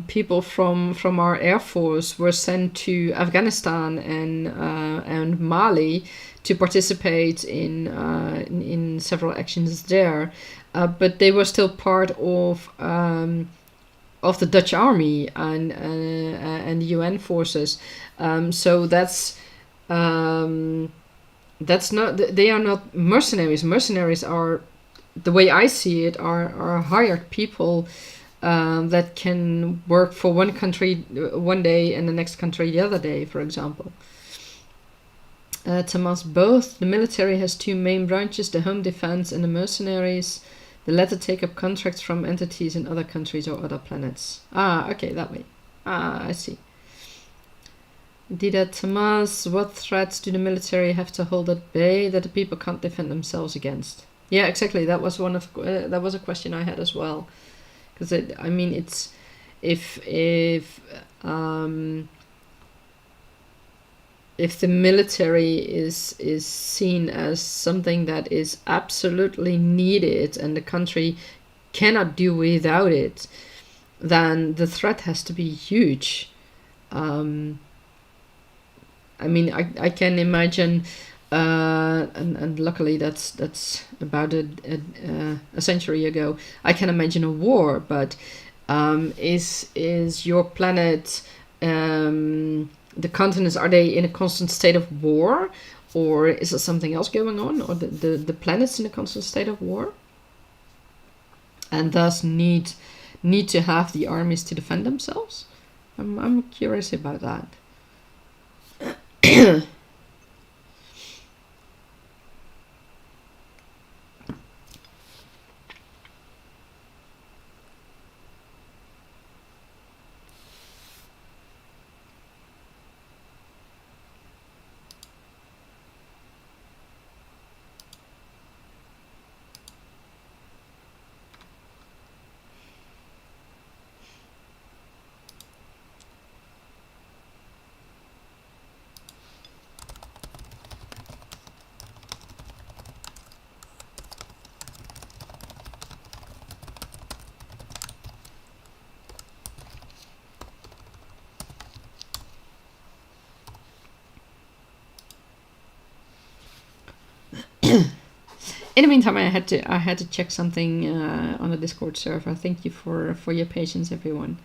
people from our air force were sent to Afghanistan and Mali to participate in several actions there. But they were still part of the Dutch army and the UN forces. So that's not, they are not mercenaries. Mercenaries are, the way I see it, are hired people that can work for one country one day and the next country the other day, for example. Thomas, both the military has two main branches, the home defense and the mercenaries. The latter take up contracts from entities in other countries or other planets. Okay, that way. I see. Dida Tomas, what threats do the military have to hold at bay that the people can't defend themselves against? Yeah, exactly. That was that was a question I had as well. Because it's if the military is seen as something that is absolutely needed and the country cannot do without it, then the threat has to be huge. I can imagine, and luckily that's about a century ago. I can imagine a war, but is your planet, the continents, are they in a constant state of war, or is there something else going on, or the planet's in a constant state of war, and thus need to have the armies to defend themselves? I'm curious about that. In the meantime, I had to check something on the Discord server. Thank you for your patience, everyone.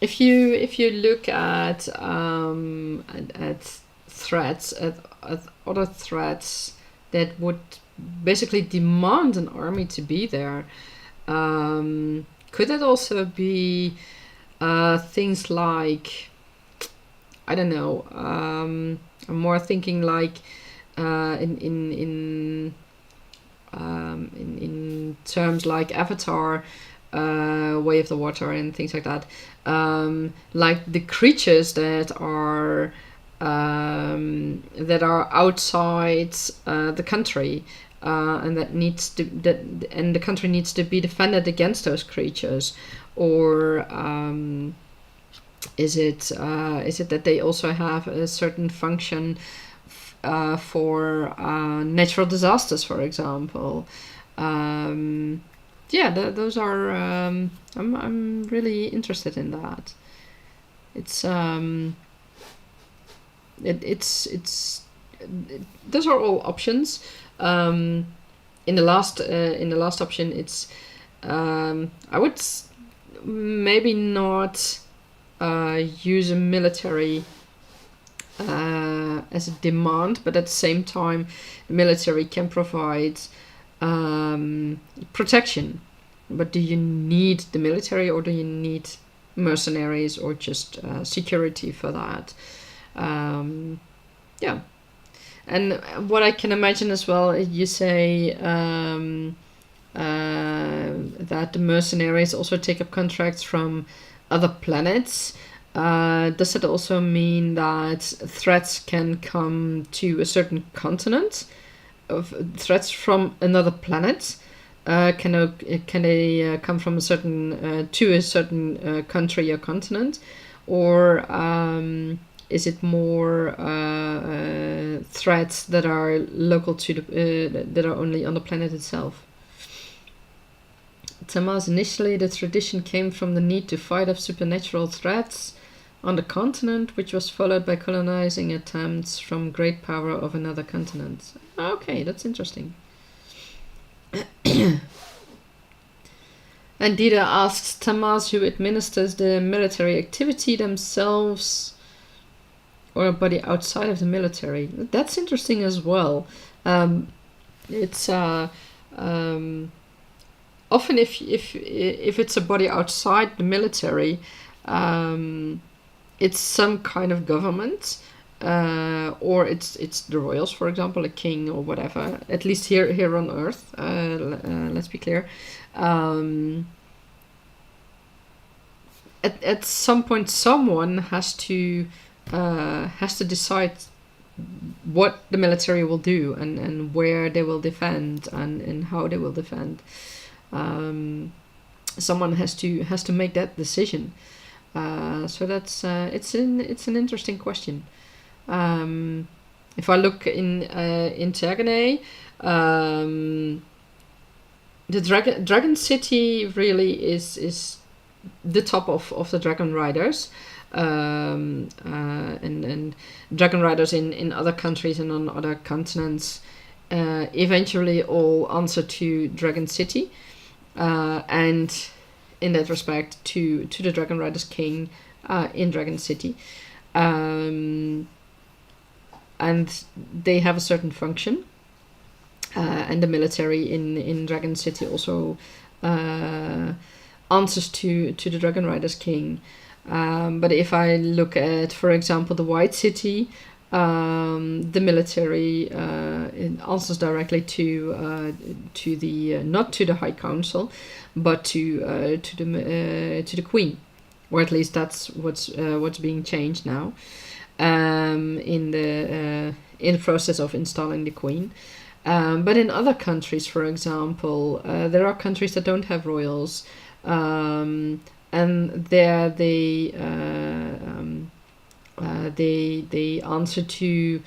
If you look at threats, at other threats that would basically demand an army to be there, could it also be things like, I don't know, I'm more thinking like in terms like Avatar, Way of the Water and things like that, like the creatures that are outside the country, and the country needs to be defended against those creatures, or is it that they also have a certain function for natural disasters, for example? Those are. I'm really interested in that. Those are all options. In the last option, it's I would maybe not use a military as a demand, but at the same time, the military can provide protection. But do you need the military, or do you need mercenaries, or just security for that? And what I can imagine as well, you say that the mercenaries also take up contracts from other planets. Does it also mean that threats can come to a certain continent, of threats from another planet? Can they come from a certain to a certain country or continent, or is it more threats that are local to that are only on the planet itself? Tamas, initially the tradition came from the need to fight off supernatural threats on the continent, which was followed by colonizing attempts from great power of another continent. Okay, that's interesting. And Dida asks, Tamas, who administers the military activity themselves or a body outside of the military? That's interesting as well. It's often if it's a body outside the military, it's some kind of government, or it's the royals, for example, a king or whatever. At least here on Earth, let's be clear. at some point someone has to decide what the military will do and where they will defend and how they will defend. Someone has to make that decision. So that's it's an interesting question. If I look in Tergaenae, the Dragon City really is the top of the Dragon Riders, and Dragon Riders in other countries and on other continents eventually all answer to Dragon City, and in that respect to the Dragon Riders King in Dragon City, and they have a certain function. And the military in Dragon City also answers to the Dragon Riders King. But if I look at, for example, the White City, the military answers directly to the not to the High Council, but to the Queen, or at least that's what's being changed now in the process of installing the Queen. But in other countries, for example, there are countries that don't have royals, and there they answer to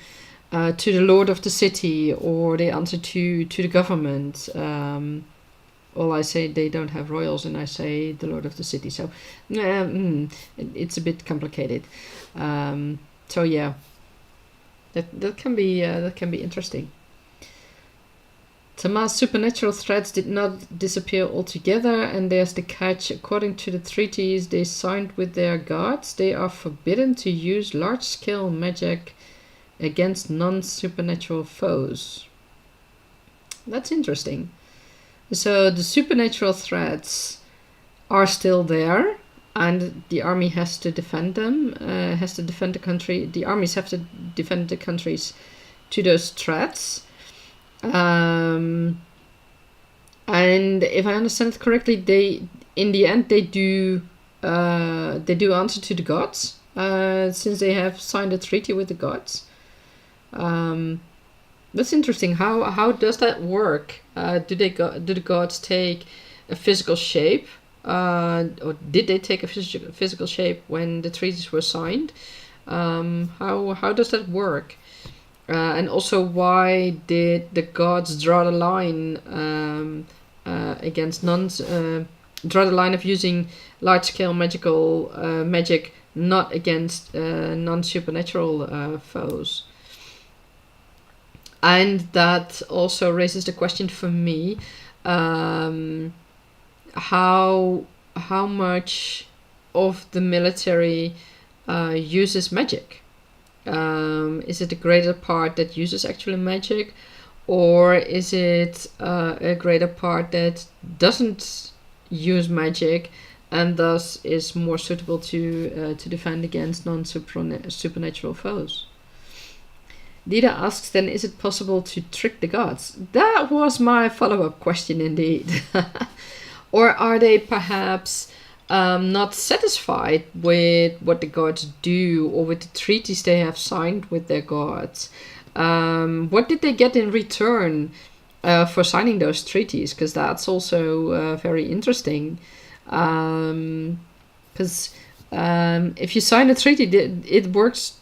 the lord of the city, or they answer to the government. Well, I say they don't have royals, and I say the lord of the city. So it's a bit complicated. So yeah, that can be interesting. Tamaz's supernatural threats did not disappear altogether, and there's the catch. According to the treaties they signed with their gods, they are forbidden to use large-scale magic against non-supernatural foes. That's interesting. So the supernatural threats are still there, and the army has to defend them, has to defend the country. The armies have to defend the countries to those threats. And if I understand it correctly, they in the end they do answer to the gods, since they have signed a treaty with the gods. That's interesting. How does that work? Do the gods take a physical shape, or did they take a physical shape when the treaties were signed? How does that work? And also, why did the gods draw the line against draw the line of using large-scale magical magic, not against non-supernatural foes? And that also raises the question for me: how much of the military uses magic? Is it a greater part that uses actually magic, or is it a greater part that doesn't use magic and thus is more suitable to defend against non-supernatural foes? Dida asks, then is it possible to trick the gods? That was my follow-up question indeed. Or are they perhaps not satisfied with what the gods do or with the treaties they have signed with their gods? What did they get in return for signing those treaties? Because that's also very interesting. Because if you sign a treaty, it works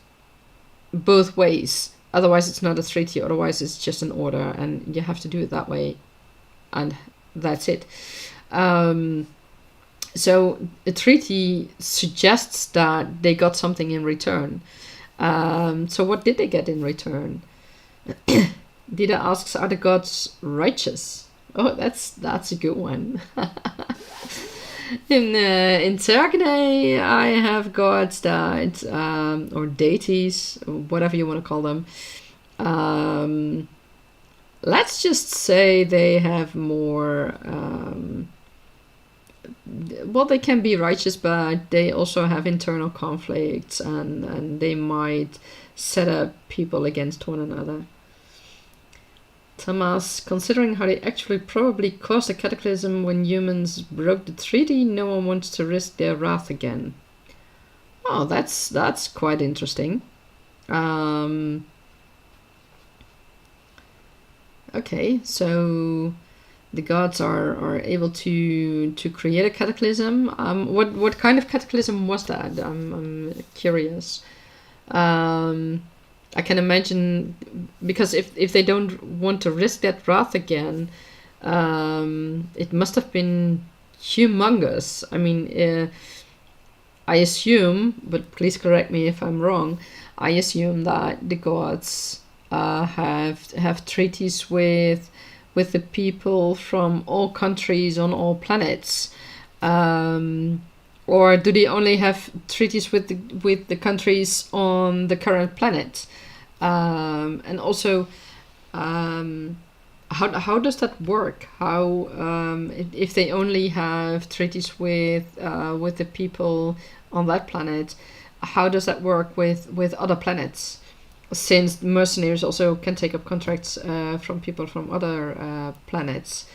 both ways. Otherwise, it's not a treaty. Otherwise, it's just an order, and you have to do it that way, and that's it. So a treaty suggests that they got something in return. So what did they get in return? Dida asks, are the gods righteous? Oh, that's a good one. In Tergaenae, I have gods that, or deities, whatever you want to call them. Let's just say they have more... well, they can be righteous, but they also have internal conflicts, and they might set up people against one another. Thomas, considering how they actually probably caused a cataclysm when humans broke the treaty, no one wants to risk their wrath again. Oh, that's quite interesting. Okay, so the gods are able to create a cataclysm. What kind of cataclysm was that? I'm curious. I can imagine, because if they don't want to risk that wrath again, it must have been humongous. I mean, I assume, but please correct me if I'm wrong, I assume that the gods have treaties with the people from all countries on all planets, or do they only have treaties with the countries on the current planet? And also, how does that work? How if they only have treaties with the people on that planet, how does that work with other planets? Since mercenaries also can take up contracts from people from other planets.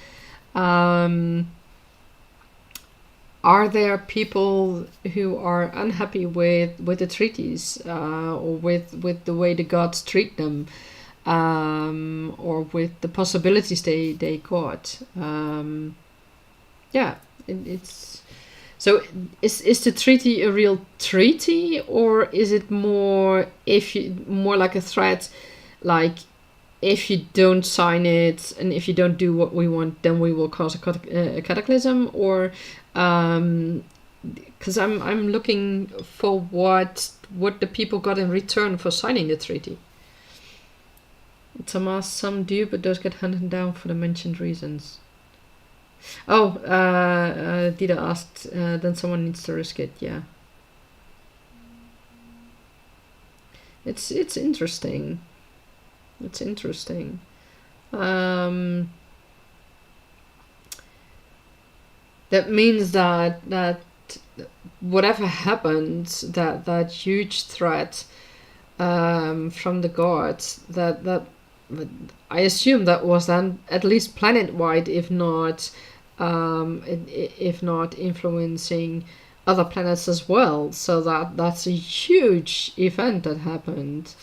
Are there people who are unhappy with the treaties or with the way the gods treat them, or with the possibilities they got? It's so. Is the treaty a real treaty, or is it more like a threat, like if you don't sign it and if you don't do what we want, then we will cause a cataclysm? Or because I'm looking for what the people got in return for signing the treaty. Thomas, some do, but those get hunted down for the mentioned reasons. Oh, Dida asked, then someone needs to risk it. Yeah, it's interesting. It's interesting. That means that whatever happens, that huge threat from the gods, that I assume that was then at least planet-wide, if not influencing other planets as well. So that's a huge event that happened.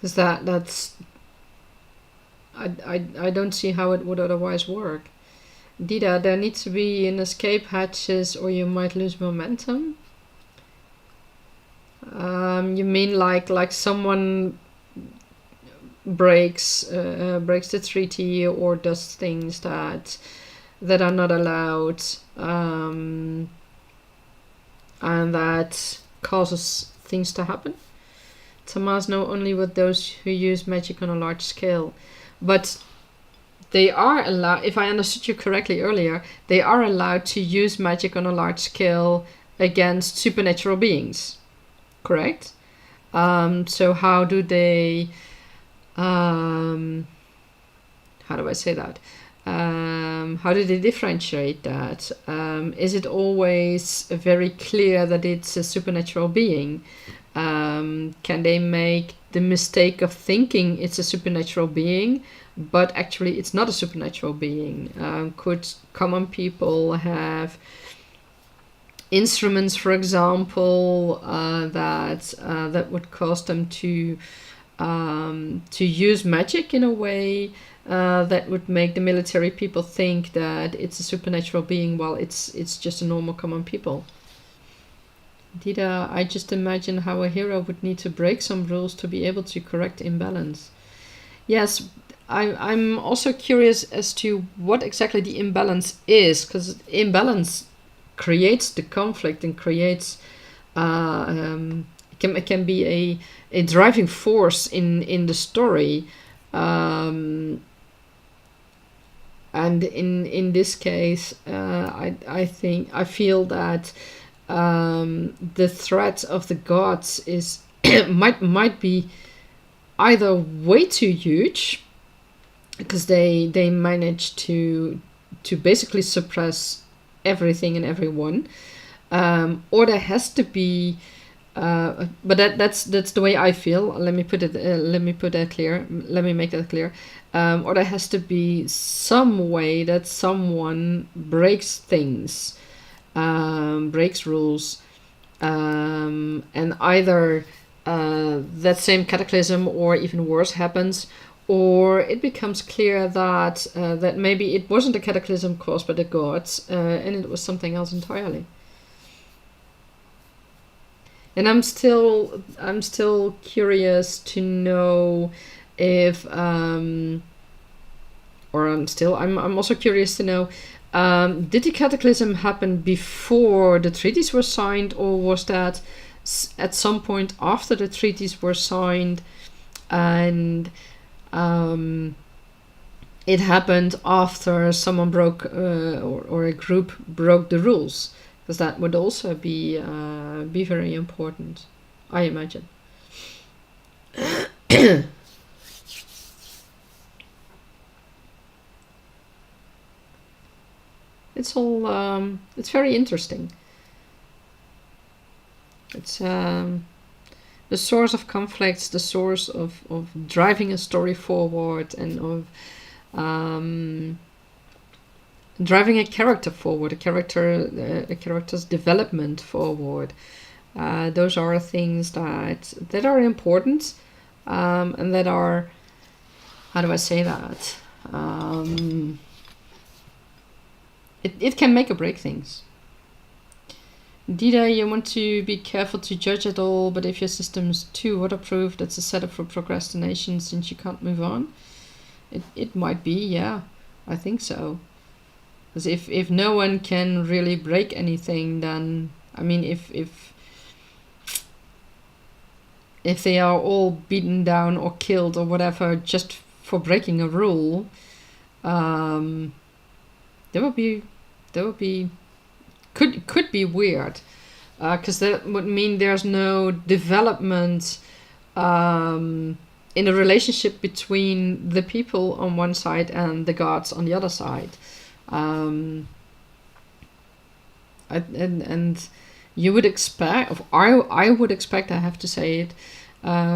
Because that's I don't see how it would otherwise work. Dida, there needs to be an escape hatches or you might lose momentum. You mean like someone breaks the treaty or does things that are not allowed, and that causes things to happen? Tamas, know only with those who use magic on a large scale. But they are allowed, if I understood you correctly earlier, they are allowed to use magic on a large scale against supernatural beings, correct? So how do they, how do I say that? How do they differentiate that? Is it always very clear that it's a supernatural being? Can they make the mistake of thinking it's a supernatural being, but actually it's not a supernatural being? Could common people have instruments, for example, that would cause them to use magic in a way that would make the military people think that it's a supernatural being while it's just a normal common people? Dida, I just imagine how a hero would need to break some rules to be able to correct imbalance. Yes, I'm also curious as to what exactly the imbalance is, because imbalance creates the conflict and creates it can be a driving force in the story, and in this case I feel that the threat of the gods is might be either way too huge, because they manage to basically suppress everything and everyone, or there has to be but that's the way I feel. Let me put it. Let me put that clear. Let me make that clear. Or there has to be some way that someone breaks things, breaks rules, and either that same cataclysm or even worse happens, or it becomes clear that that maybe it wasn't a cataclysm caused by the gods, and it was something else entirely. And I'm still curious to know if I'm also curious to know, did the cataclysm happen before the treaties were signed, or was that at some point after the treaties were signed, and it happened after someone broke or a group broke the rules? Because that would also be very important, I imagine. It's all it's very interesting. It's the source of conflicts, the source of driving a story forward, and of driving a character forward, a character's development forward. Those are things that are important, and that are, how do I say that? It can make or break things. Dida, you want to be careful to judge it all, but if your system's too waterproof, that's a setup for procrastination since you can't move on. It might be, yeah, I think so. Because if no one can really break anything, then, I mean, if they are all beaten down or killed or whatever just for breaking a rule, that would be could be weird, because that would mean there's no development in a relationship between the people on one side and the gods on the other side. And you would expect, I would expect, I have to say it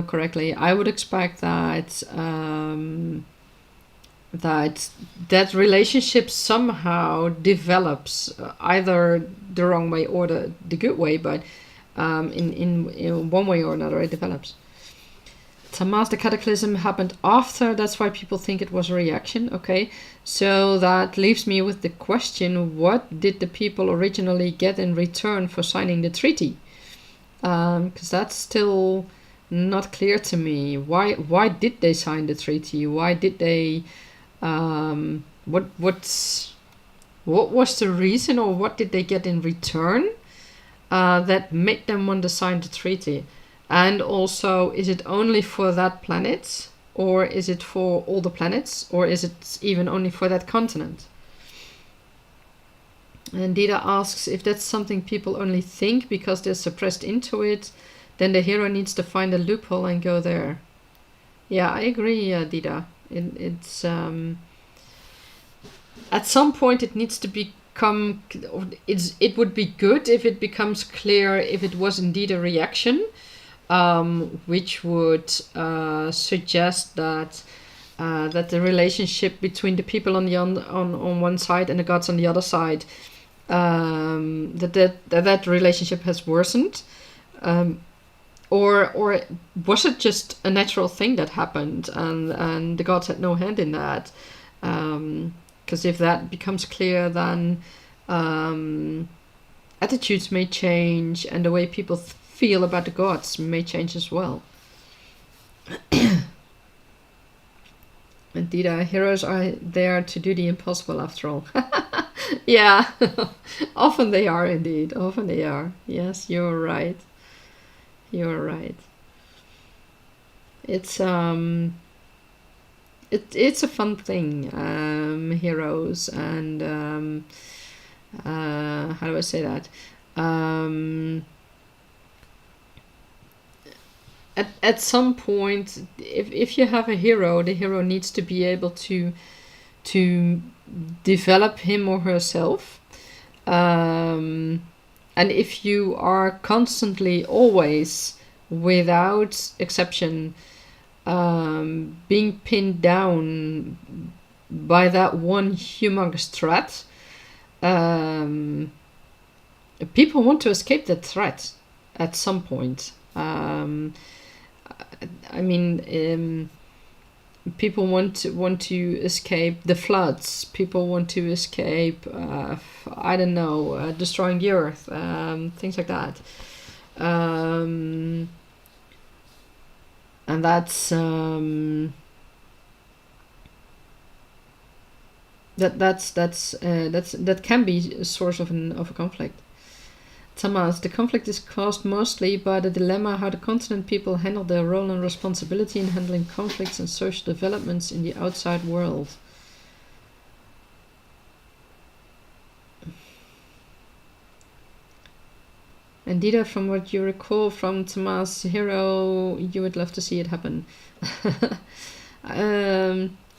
correctly, I would expect that that relationship somehow develops, either the wrong way or the good way, but in one way or another it develops. Tamas, the cataclysm happened after, that's why people think it was a reaction. Okay, so that leaves me with the question, what did the people originally get in return for signing the treaty? Because that's still not clear to me. Why did they sign the treaty? Why did they what was the reason, or what did they get in return that made them want to sign the treaty? And also, is it only for that planet, or is it for all the planets, or is it even only for that continent? And Dida asks, if that's something people only think because they're suppressed into it, then the hero needs to find a loophole and go there. Yeah, I agree, Dida. It's at some point it needs to become, it would be good if it becomes clear if it was indeed a reaction, which would suggest that the relationship between the people on one side and the gods on the other side, that relationship has worsened, or was it just a natural thing that happened and the gods had no hand in that? Because if that becomes clear, then attitudes may change, and the way people feel about the gods may change as well. And Dida, heroes are there to do the impossible after all. Yeah, often they are indeed. Often they are. Yes, you're right. You're right. It's it's a fun thing, heroes, and how do I say that? At some point, if you have a hero, the hero needs to be able to develop him or herself, And if you are constantly, always, without exception, being pinned down by that one humongous threat, people want to escape that threat at some point. People want to escape the floods. People want to escape, destroying the earth, things like that. And that's that can be a source of a conflict. Thomas, the conflict is caused mostly by the dilemma how the continent people handle their role and responsibility in handling conflicts and social developments in the outside world. And Dida, from what you recall from Thomas' hero, you would love to see it happen.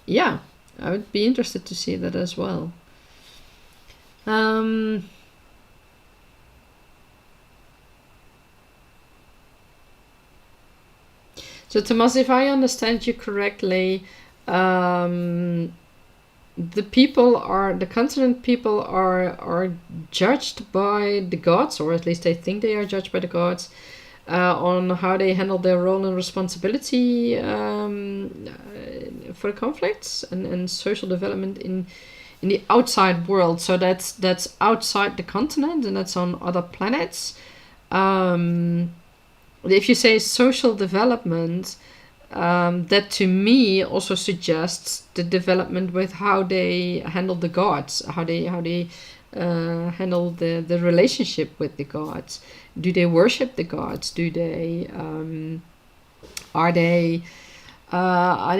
Yeah, I would be interested to see that as well. So Thomas, if I understand you correctly, the continent people are judged by the gods, or at least they think they are judged by the gods, on how they handle their role and responsibility for conflicts and social development in the outside world. So that's outside the continent, and that's on other planets. If you say social development, that to me also suggests the development with how they handle the gods, how they handle the relationship with the gods. Do they worship the gods? Do they are they are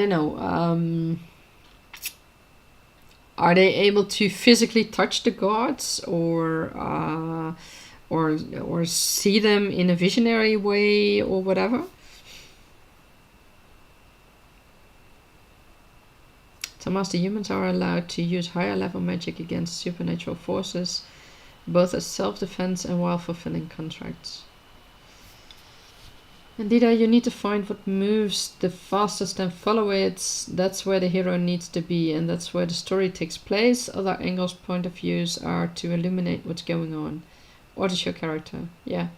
they able to physically touch the gods, or see them in a visionary way, or whatever? Thomas, the humans are allowed to use higher level magic against supernatural forces, both as self-defense and while fulfilling contracts. Indeed, you need to find what moves the fastest and follow it. That's where the hero needs to be, and that's where the story takes place. Other angles, point of views are to illuminate what's going on. What is your character? Yeah.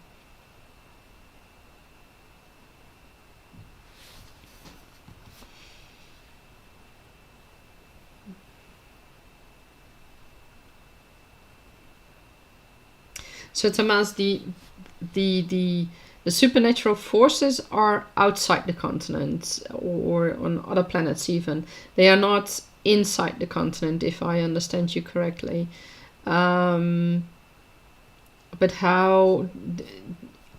So Thomas, the supernatural forces are outside the continent, or on other planets even. They are not inside the continent, if I understand you correctly. But how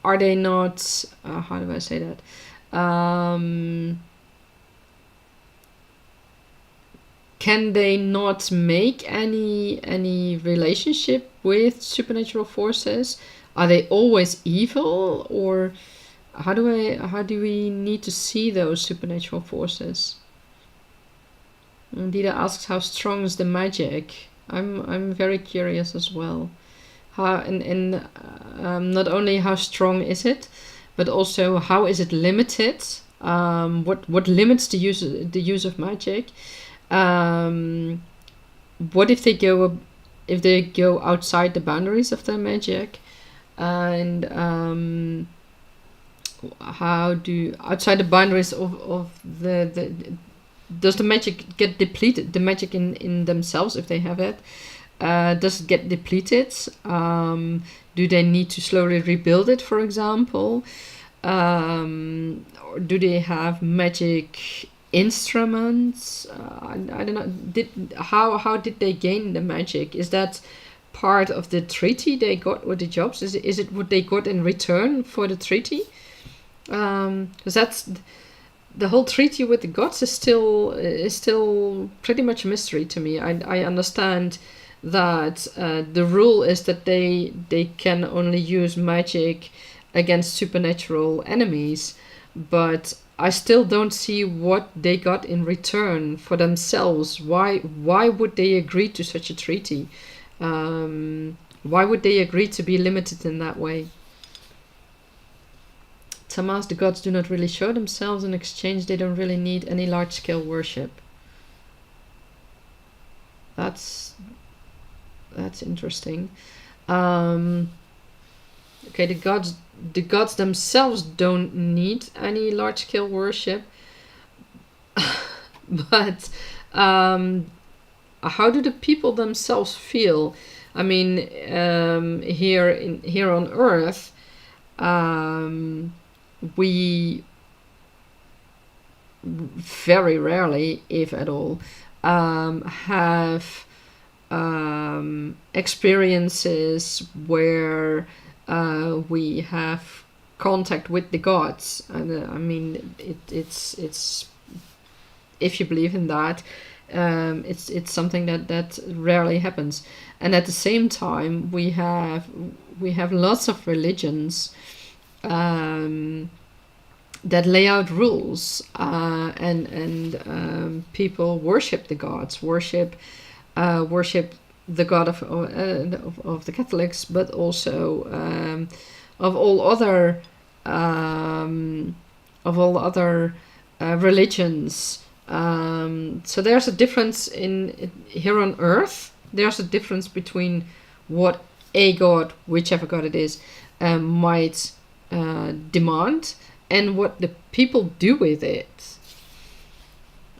are they not? How do I say that? Can they not make any relationship with supernatural forces? Are they always evil, or how do we need to see those supernatural forces? And Dida asks, how strong is the magic? I'm very curious as well. How and not only how strong is it, but also how is it limited? What limits the use of magic? What if they go outside the boundaries of their magic? And how do outside the boundaries of the does the magic get depleted? The magic in themselves, if they have it, does it get depleted? Do they need to slowly rebuild it, for example? Or do they have magic instruments? I don't know. How did they gain the magic? Is that part of the treaty they got with the jobs? Is it what they got in return for the treaty? Because that's the whole treaty with the gods is still pretty much a mystery to me. I understand that the rule is that they can only use magic against supernatural enemies, but I still don't see what they got in return for themselves. Why would they agree to such a treaty? Why would they agree to be limited in that way? Tamas, the gods do not really show themselves. In exchange, they don't really need any large-scale worship. That's interesting. Okay, the gods themselves don't need any large-scale worship. But how do the people themselves feel? I mean, here on Earth, we very rarely, if at all, have experiences where we have contact with the gods. And I mean, it's if you believe in that, it's something that rarely happens. And at the same time, we have lots of religions that lay out rules, and people worship the gods, worship the God of the Catholics, but also of all other religions. So there's a difference in here on Earth. There's a difference between what a god, whichever god it is, might demand, and what the people do with it.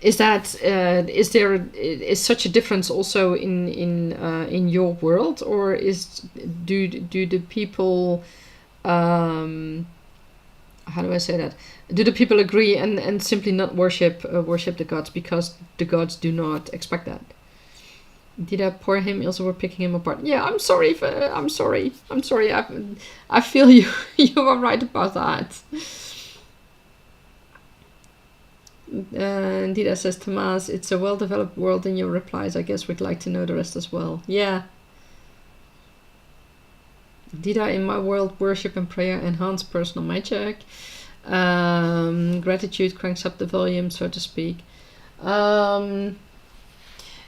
Is such a difference also in your world, or do the people how do I say that? Do the people agree and simply not worship the gods because the gods do not expect that? Did I pour him? Also, we're picking him apart. Yeah, I'm sorry. I'm sorry. I feel you. You are right about that. Dida says, Tomas, it's a well-developed world in your replies. I guess we'd like to know the rest as well. Yeah. Dida, in my world, worship and prayer enhance personal magic. Gratitude cranks up the volume, so to speak.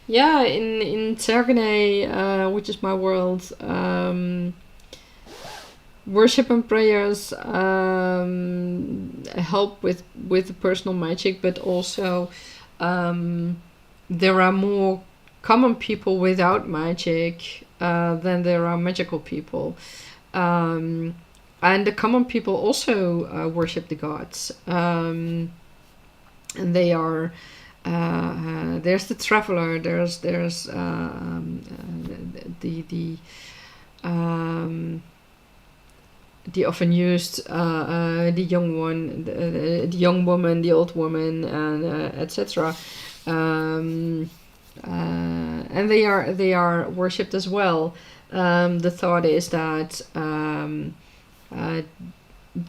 Yeah, in Tergaenae, which is my world, worship and prayers help with the personal magic, but also there are more common people without magic than there are magical people. And the common people also worship the gods. And they are... there's the traveler, there's the often used the young one, the young woman, the old woman, and etc. And they are worshipped as well. The thought is that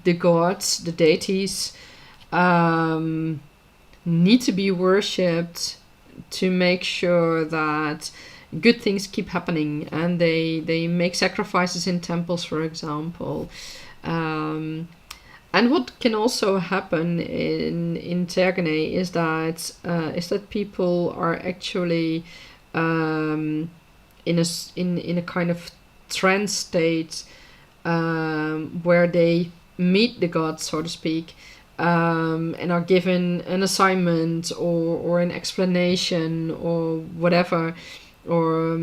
the gods, the deities, need to be worshipped to make sure that good things keep happening, and they make sacrifices in temples, for example. And what can also happen in Tergaenae is that people are actually in a kind of trance state where they meet the gods, so to speak. And are given an assignment or an explanation or whatever, or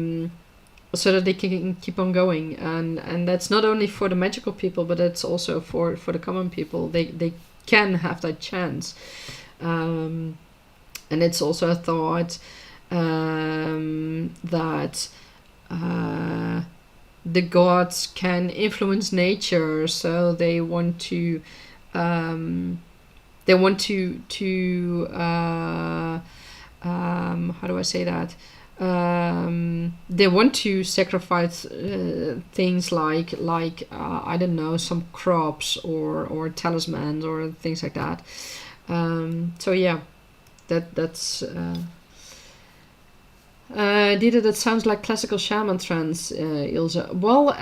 so that they can keep on going. And that's not only for the magical people, but it's also for the common people. They can have that chance. And it's also a thought that the gods can influence nature, so they want to how do I say that? They want to sacrifice things like I don't know, some crops or talismans or things like that. So yeah, that's Dida, that sounds like classical shaman trance, Ilse. Well,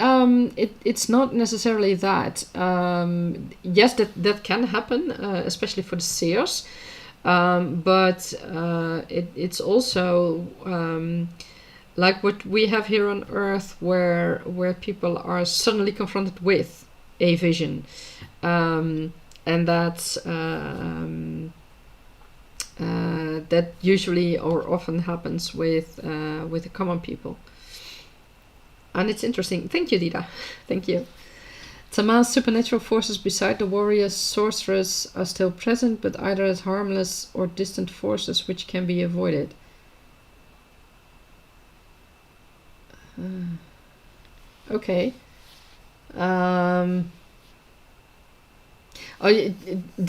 it's not necessarily that. Yes, that can happen, especially for the seers. But it's also like what we have here on Earth, where people are suddenly confronted with a vision, and that's that usually or often happens with the common people. And it's interesting. Thank you, Dita. Thank you. Tama's supernatural forces beside the warrior sorceress are still present, but either as harmless or distant forces which can be avoided. Okay. Do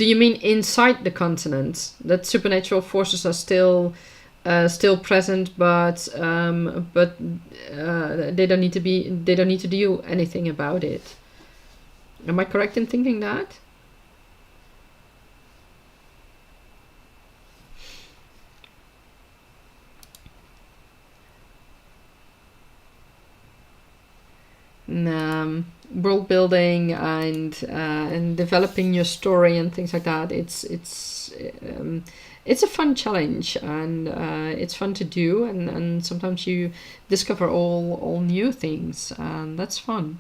you mean inside the continent that supernatural forces are still present, but they don't need to do anything about it? Am I correct in thinking that? World building and developing your story and things like that. It's a fun challenge, and it's fun to do, and sometimes you discover all new things, and that's fun.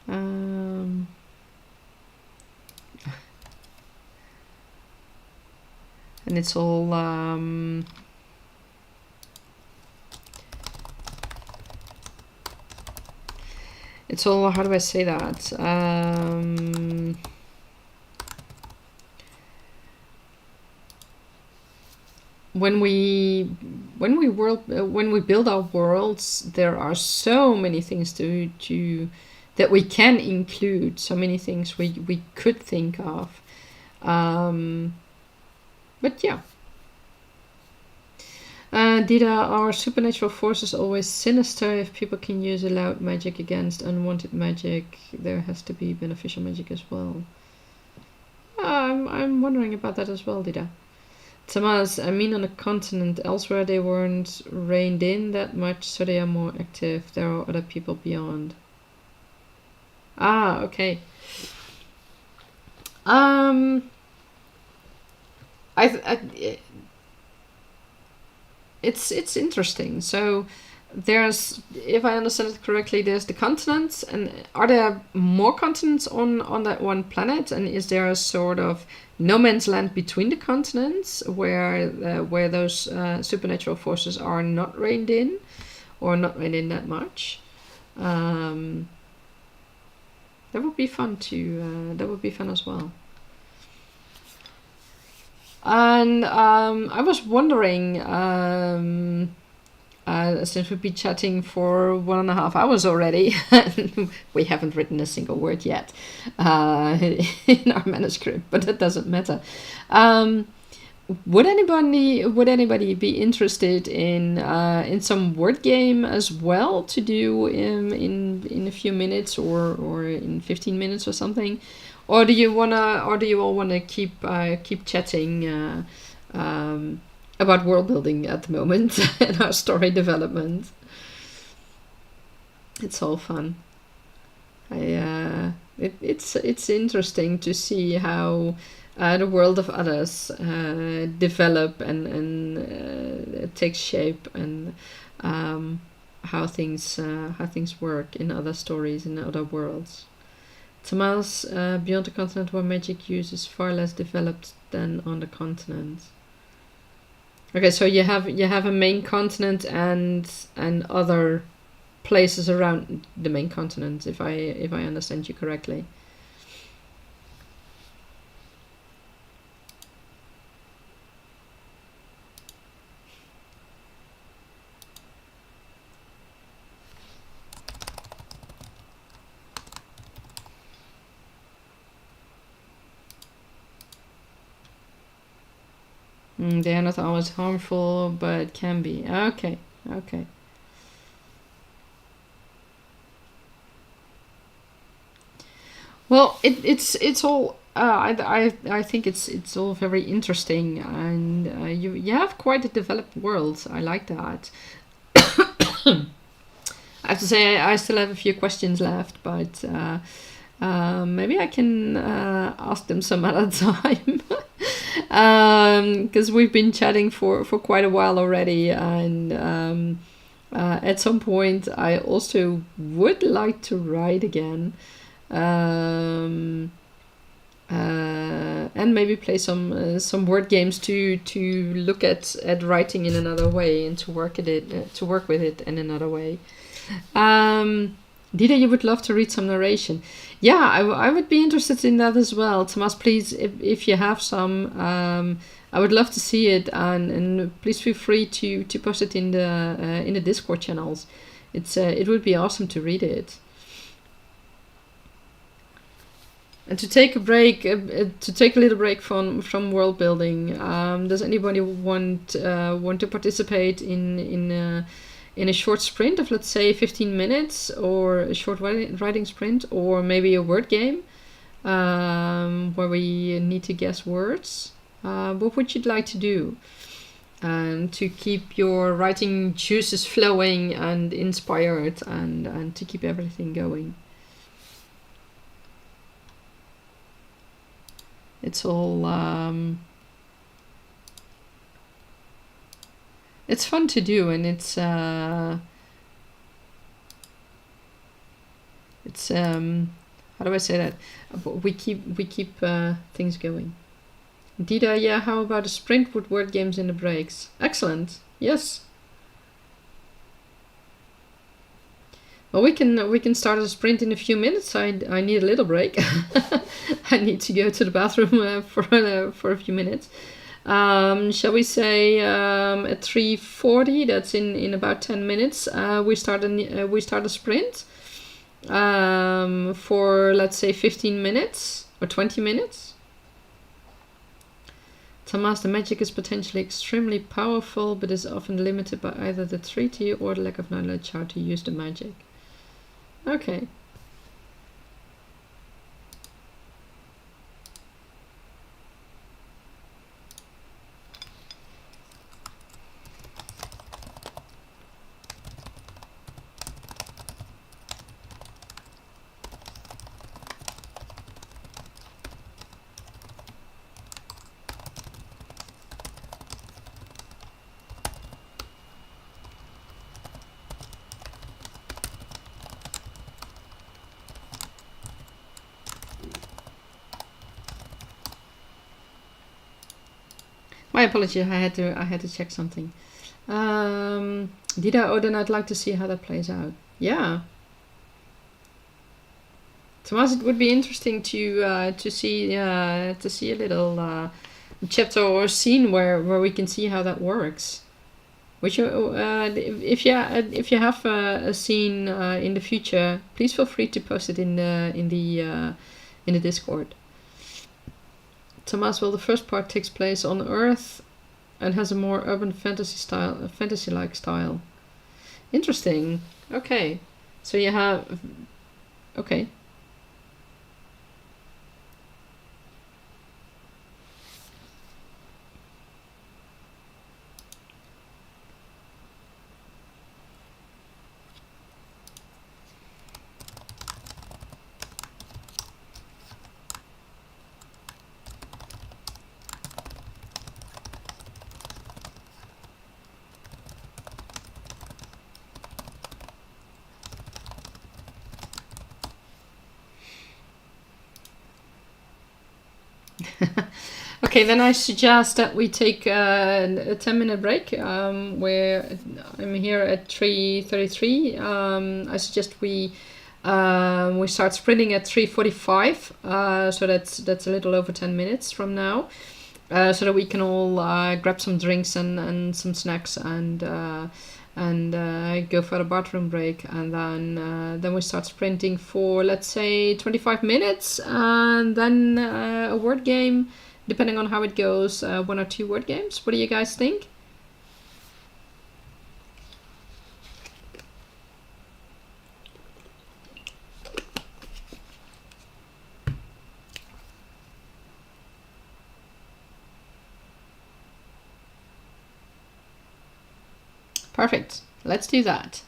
And it's all how do I say that? When we build our worlds, there are so many things that we can include, so many things we could think of. But yeah. Dita, are supernatural forces always sinister? If people can use allowed magic against unwanted magic, there has to be beneficial magic as well. I'm wondering about that as well, Dita. Tamas, I mean on a continent. Elsewhere they weren't reined in that much, so they are more active. There are other people beyond. Ah, okay. It's interesting. So there's, if I understand it correctly, there's the continents, and are there more continents on that one planet? And is there a sort of no man's land between the continents where those supernatural forces are not reined in, or not reined in that much? That would be fun to. That would be fun as well. And I was wondering, since we've been chatting for 1.5 hours already, we haven't written a single word yet in our manuscript, but that doesn't matter. Would anybody be interested in some word game as well to do in a few minutes or in 15 minutes or something? Or do you all wanna keep chatting about world building at the moment and our story development? It's all fun. It's interesting to see how the world of others develop and take shape, and how things work in other stories in other worlds. Tamas, beyond the continent where magic use is far less developed than on the continent. Okay, so you have a main continent and other places around the main continent, if I understand you correctly. They are not always harmful, but can be. Okay. Well, it's all. I think it's all very interesting, and you have quite a developed world. I like that. I have to say I still have a few questions left, but maybe I can ask them some other time. because we've been chatting for quite a while already, and at some point I also would like to write again, and maybe play some word games to look at writing in another way and to work with it in another way. Dida, you would love to read some narration. Yeah, I would be interested in that as well. Thomas, please, if you have some, I would love to see it, and please feel free to post it in the Discord channels. It would be awesome to read it. And to take a break, to take a little break from world building. Does anybody want to participate in a short sprint of, let's say, 15 minutes, or a short writing sprint, or maybe a word game where we need to guess words? What would you like to do to keep your writing juices flowing and inspired, and to keep everything going? It's all it's fun to do, and it's how do I say that? We keep things going. Dida, yeah, how about a sprint with word games in the breaks? Excellent. Yes. Well, we can start a sprint in a few minutes. I need a little break. I need to go to the bathroom for a few minutes. Shall we say at 3:40? That's in about 10 minutes. We start a sprint for, let's say, 15 minutes or 20 minutes. Thomas, the magic is potentially extremely powerful, but is often limited by either the treaty or the lack of knowledge how to use the magic. Okay. My apology, I had to check something. Dida, then I'd like to see how that plays out. Yeah. Thomas, it would be interesting to see a little chapter or scene where we can see how that works. Which if you have a scene in the future, please feel free to post it in the Discord. Thomas, well, the first part takes place on Earth and has a more urban fantasy-like style. Interesting. Okay, so you have okay. Okay, then I suggest that we take a 10-minute break. Where I'm here at 3:33. I suggest we start sprinting at 3:45. So that's a little over 10 minutes from now. So that we can all grab some drinks and some snacks and go for a bathroom break, and then we start sprinting for, let's say, 25 minutes, and then a word game, depending on how it goes, 1 or 2 word games. What do you guys think? Perfect. Let's do that.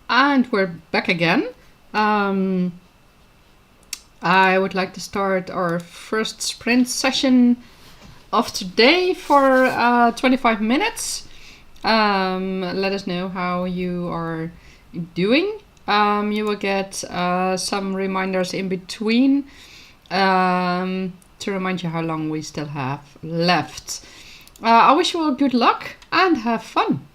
And we're back again. I would like to start our first sprint session of today for 25 minutes. Let us know how you are doing. You will get some reminders in between to remind you how long we still have left. I wish you all good luck and have fun.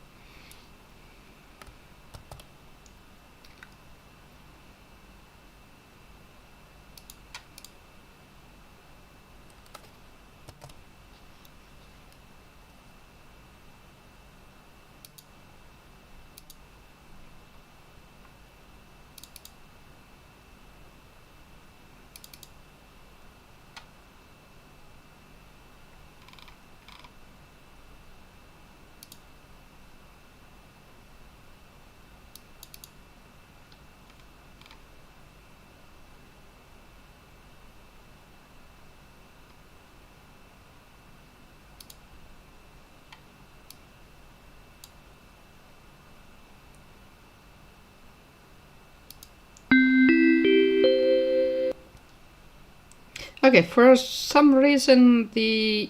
Okay, for some reason the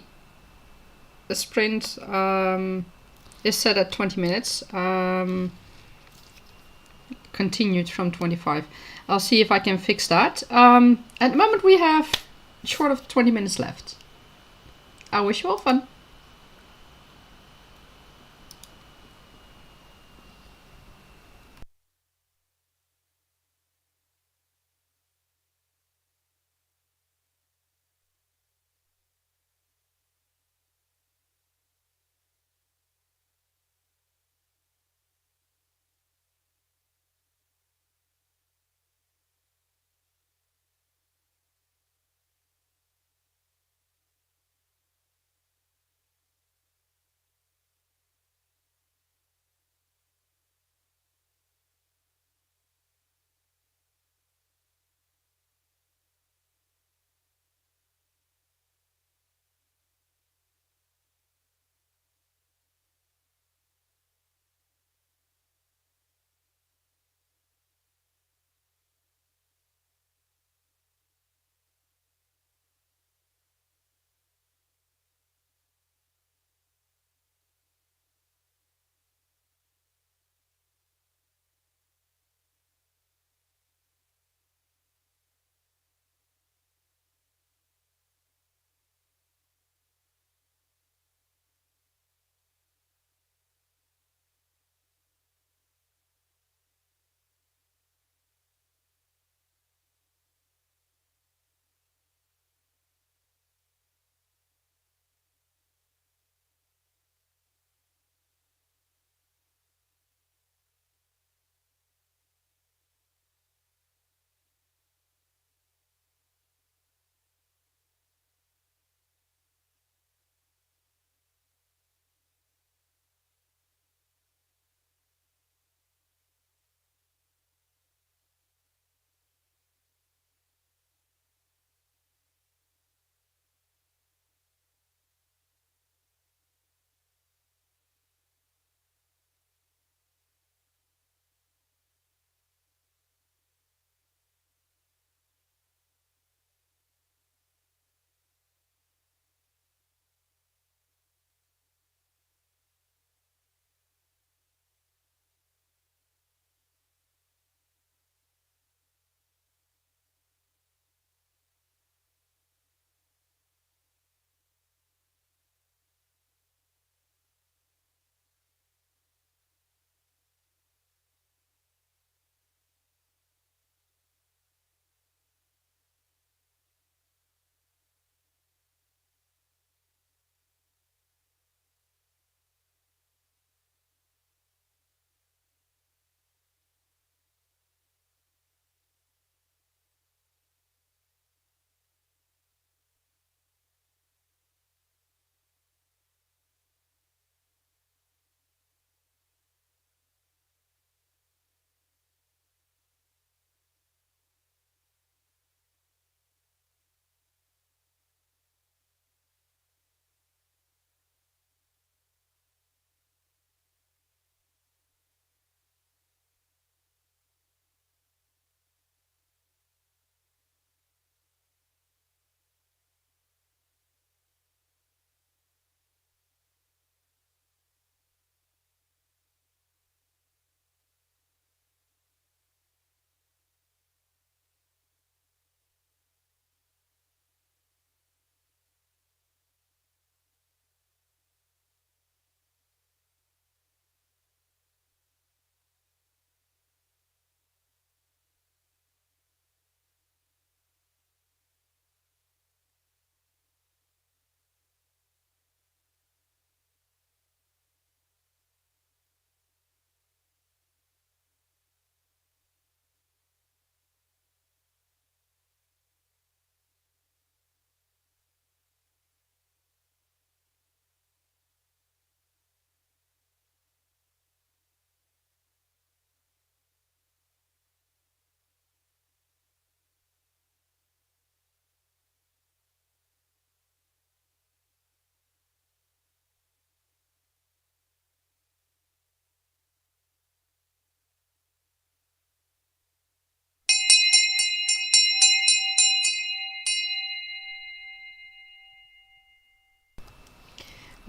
sprint is set at 20 minutes. Continued from 25. I'll see if I can fix that. At the moment we have short of 20 minutes left. I wish you all fun.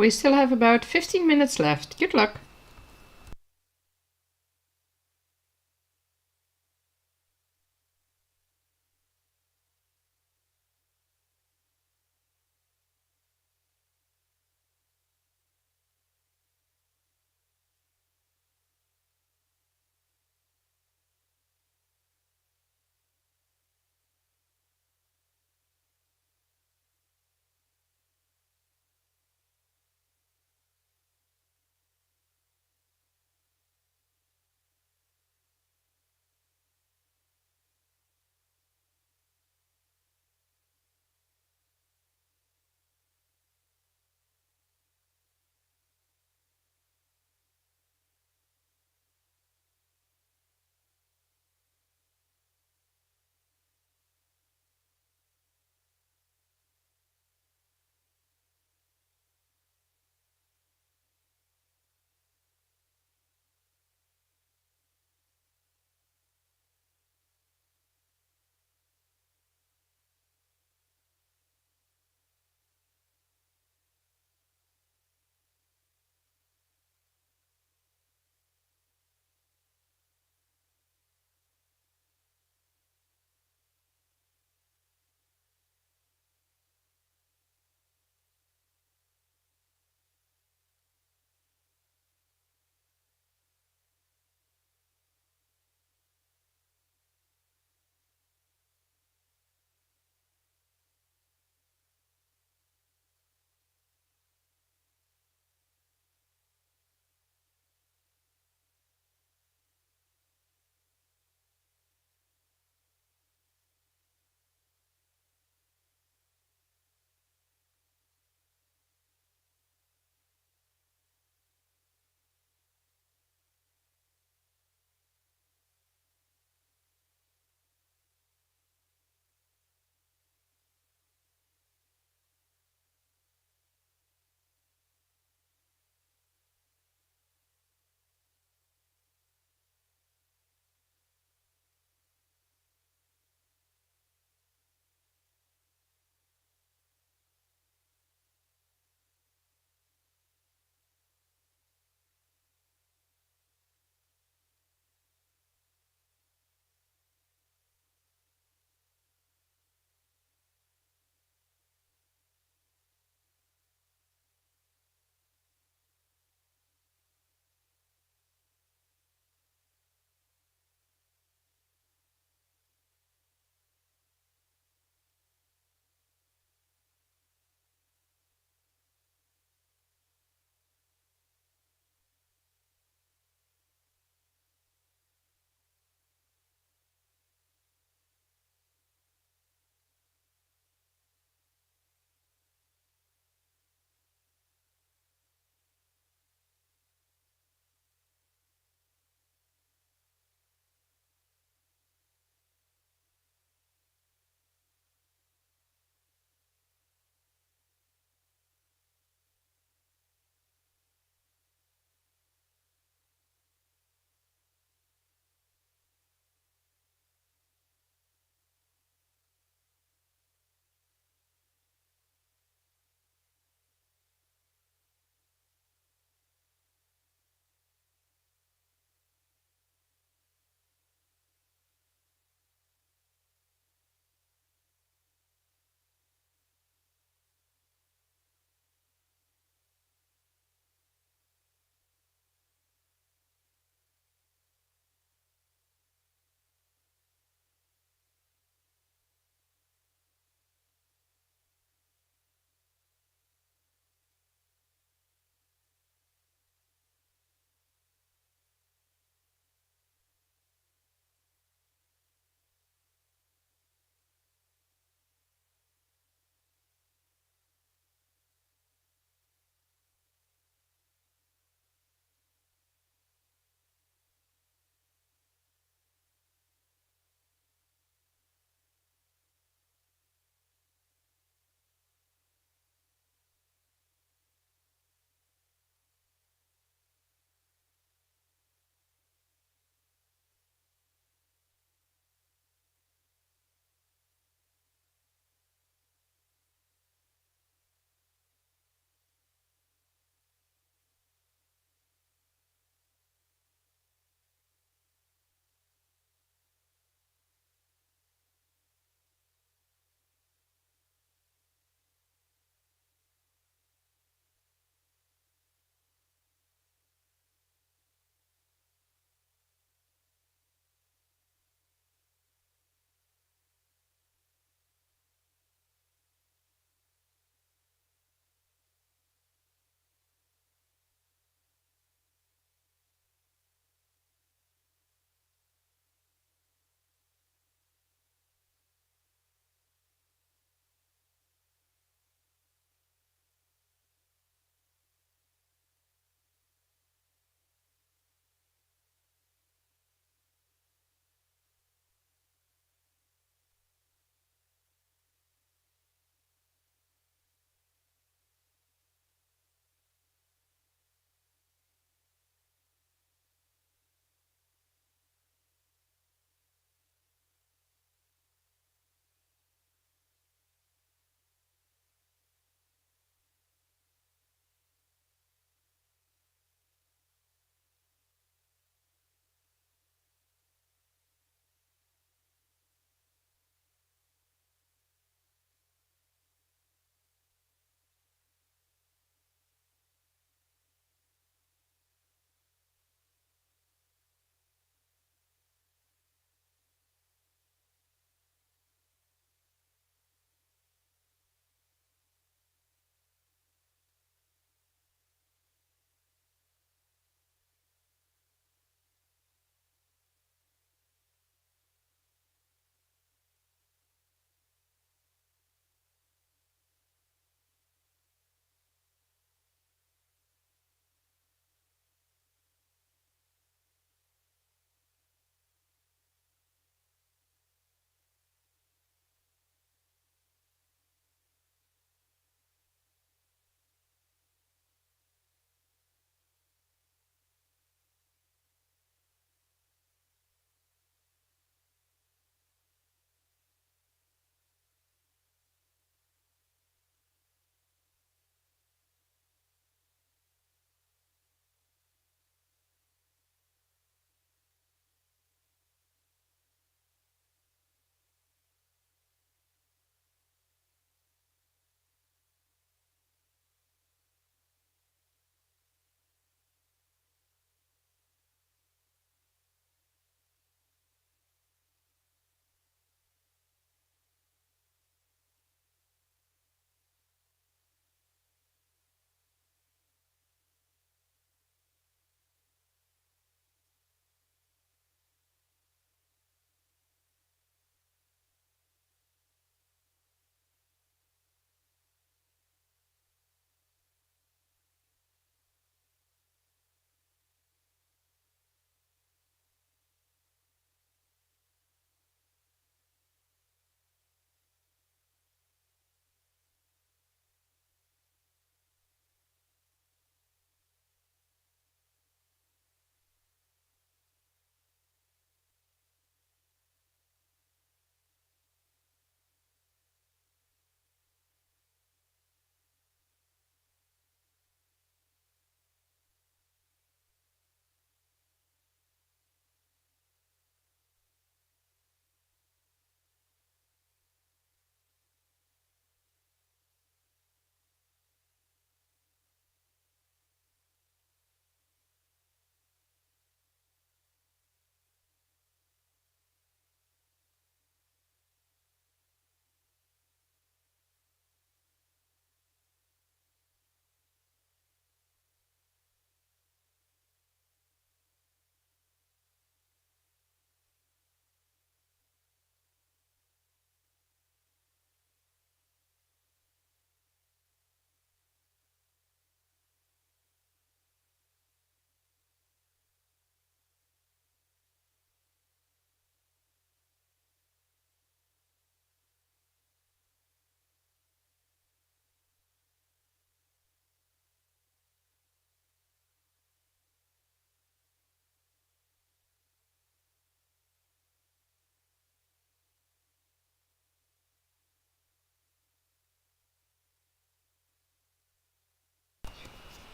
We still have about 15 minutes left. Good luck.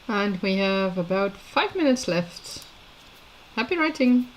And we have about 5 minutes left. Happy writing!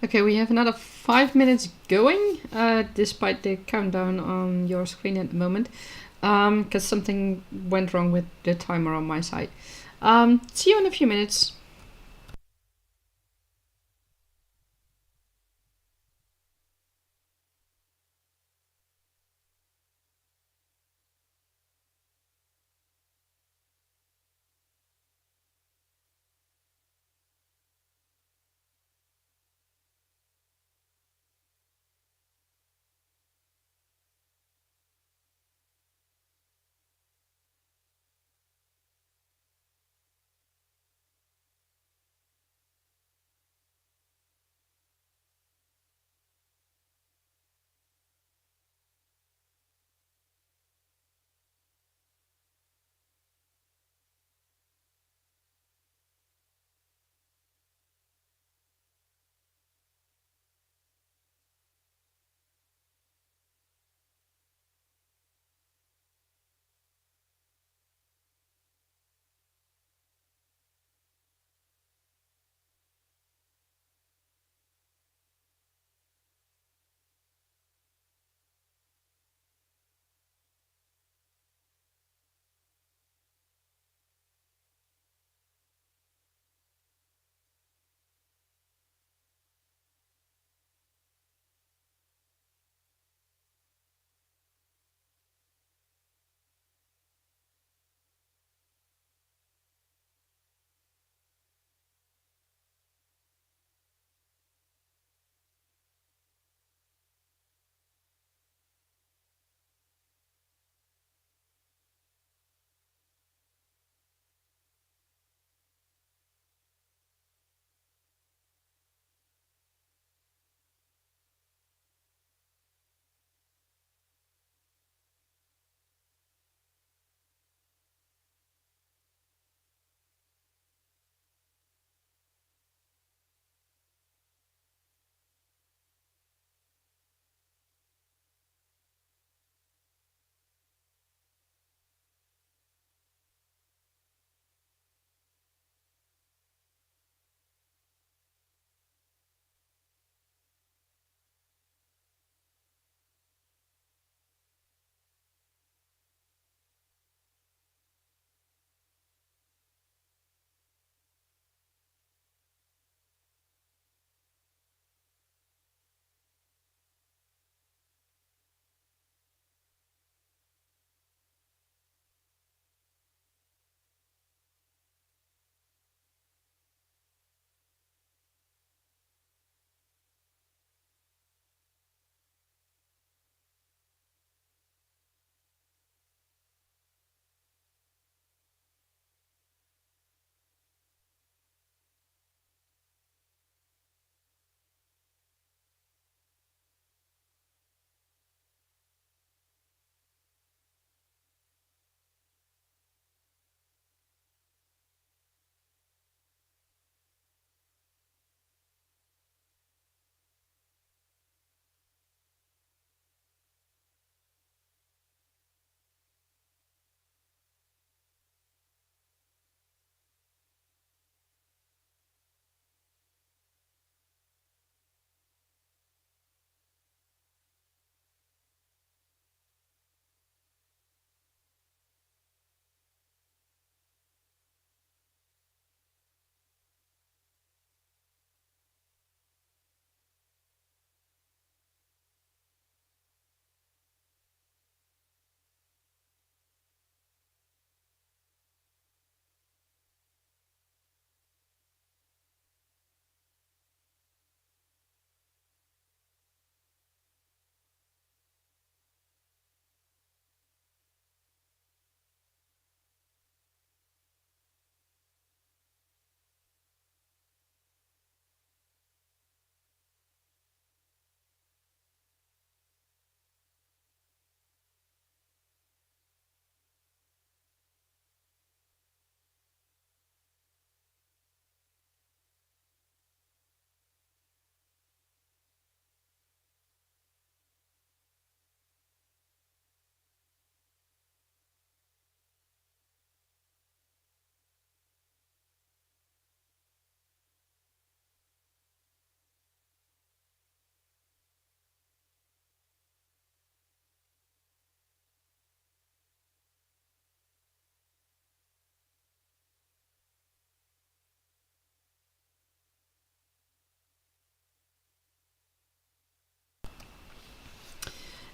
Okay, we have another 5 minutes going, despite the countdown on your screen at the moment, because something went wrong with the timer on my side. See you in a few minutes.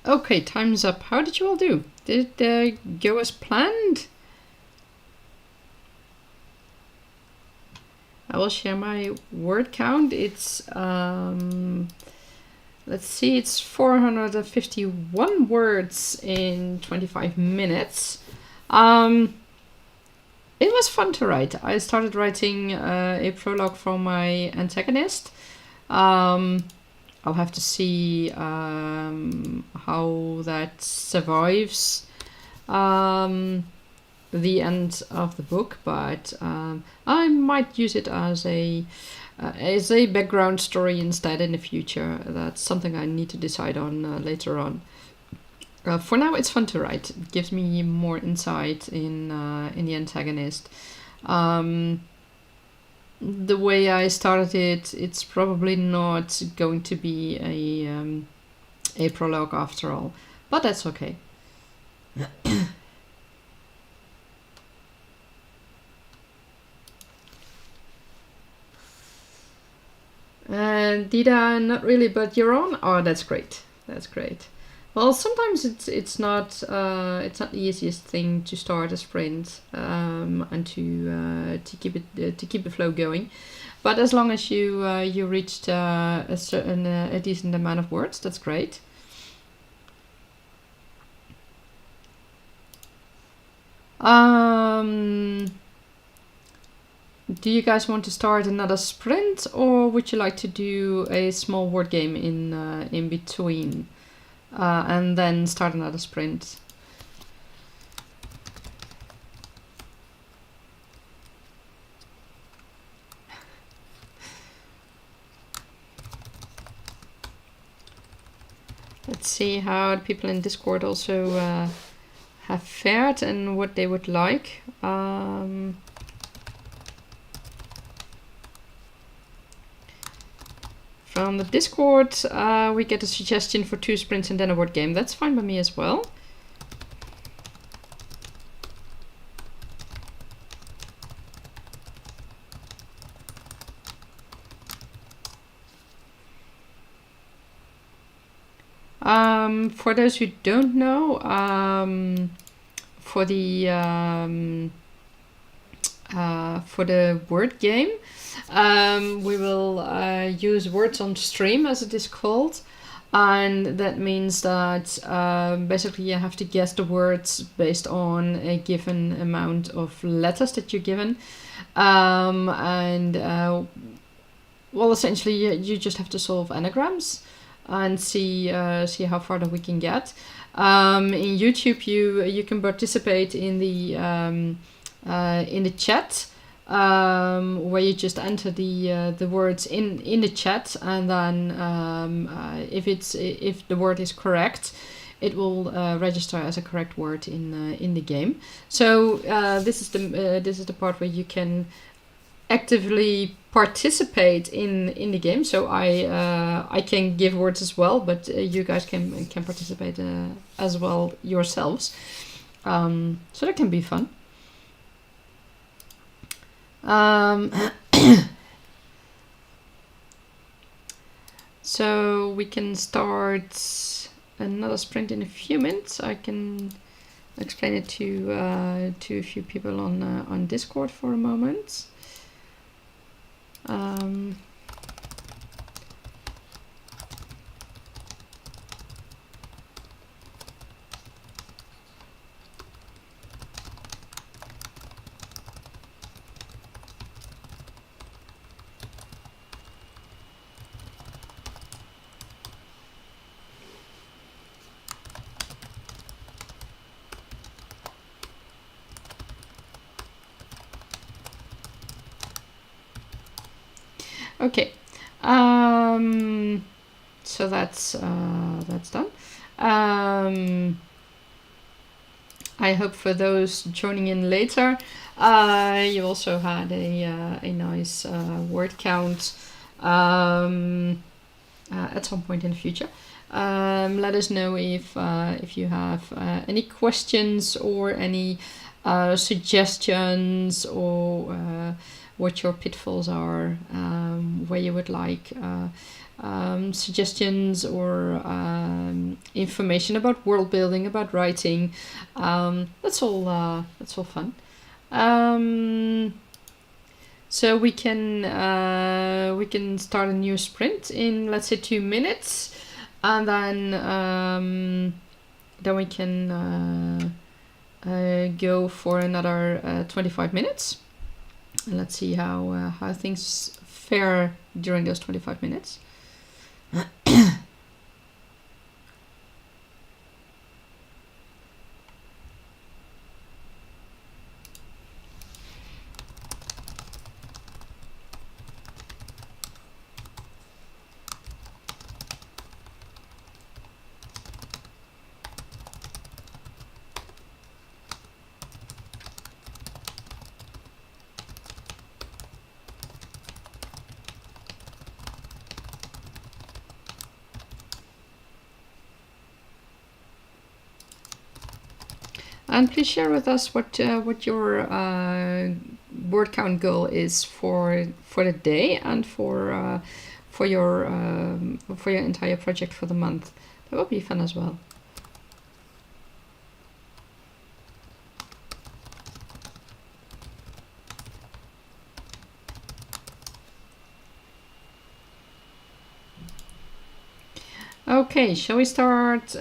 Okay, time's up. How did you all do? Did it go as planned? I will share my word count. It's, let's see, it's 451 words in 25 minutes. It was fun to write. I started writing a prologue from my antagonist. I'll have to see how that survives the end of the book, but I might use it as a background story instead in the future. That's something I need to decide on later on. For now, it's fun to write. It gives me more insight in the antagonist. The way I started it, it's probably not going to be a prologue after all, but that's okay. Dida, not really, but you're on. Oh, that's great. That's great. Well, sometimes it's not the easiest thing to start a sprint and to keep the flow going. But as long as you reached a decent amount of words, that's great. Do you guys want to start another sprint, or would you like to do a small word game in between? And then start another sprint. Let's see how the people in Discord also have fared and what they would like. From the Discord, we get a suggestion for 2 sprints and then a word game. That's fine by me as well. For those who don't know, for the word game, we will use words on stream, as it is called, and that means that basically you have to guess the words based on a given amount of letters that you're given, well, essentially you just have to solve anagrams and see how far that we can get. In YouTube, you can participate in the chat. Where you just enter the words in the chat, and then if the word is correct, it will register as a correct word in the game. So this is the part where you can actively participate in the game. So I can give words as well, but you guys can participate as well yourselves. So that can be fun. So we can start another sprint in a few minutes. I can explain it to a few people on Discord for a moment. Okay, so that's done. I hope for those joining in later, you also had a nice word count at some point in the future. Let us know if you have any questions or any suggestions or what your pitfalls are, where you would like suggestions or information about world building, about writing. That's all fun. So we can start a new sprint in, let's say, 2 minutes, and then we can go for another 25 minutes. And let's see how things fare during those 25 minutes. And please share with us what your word count goal is for the day and for your entire project for the month. That would be fun as well. Okay, shall we start?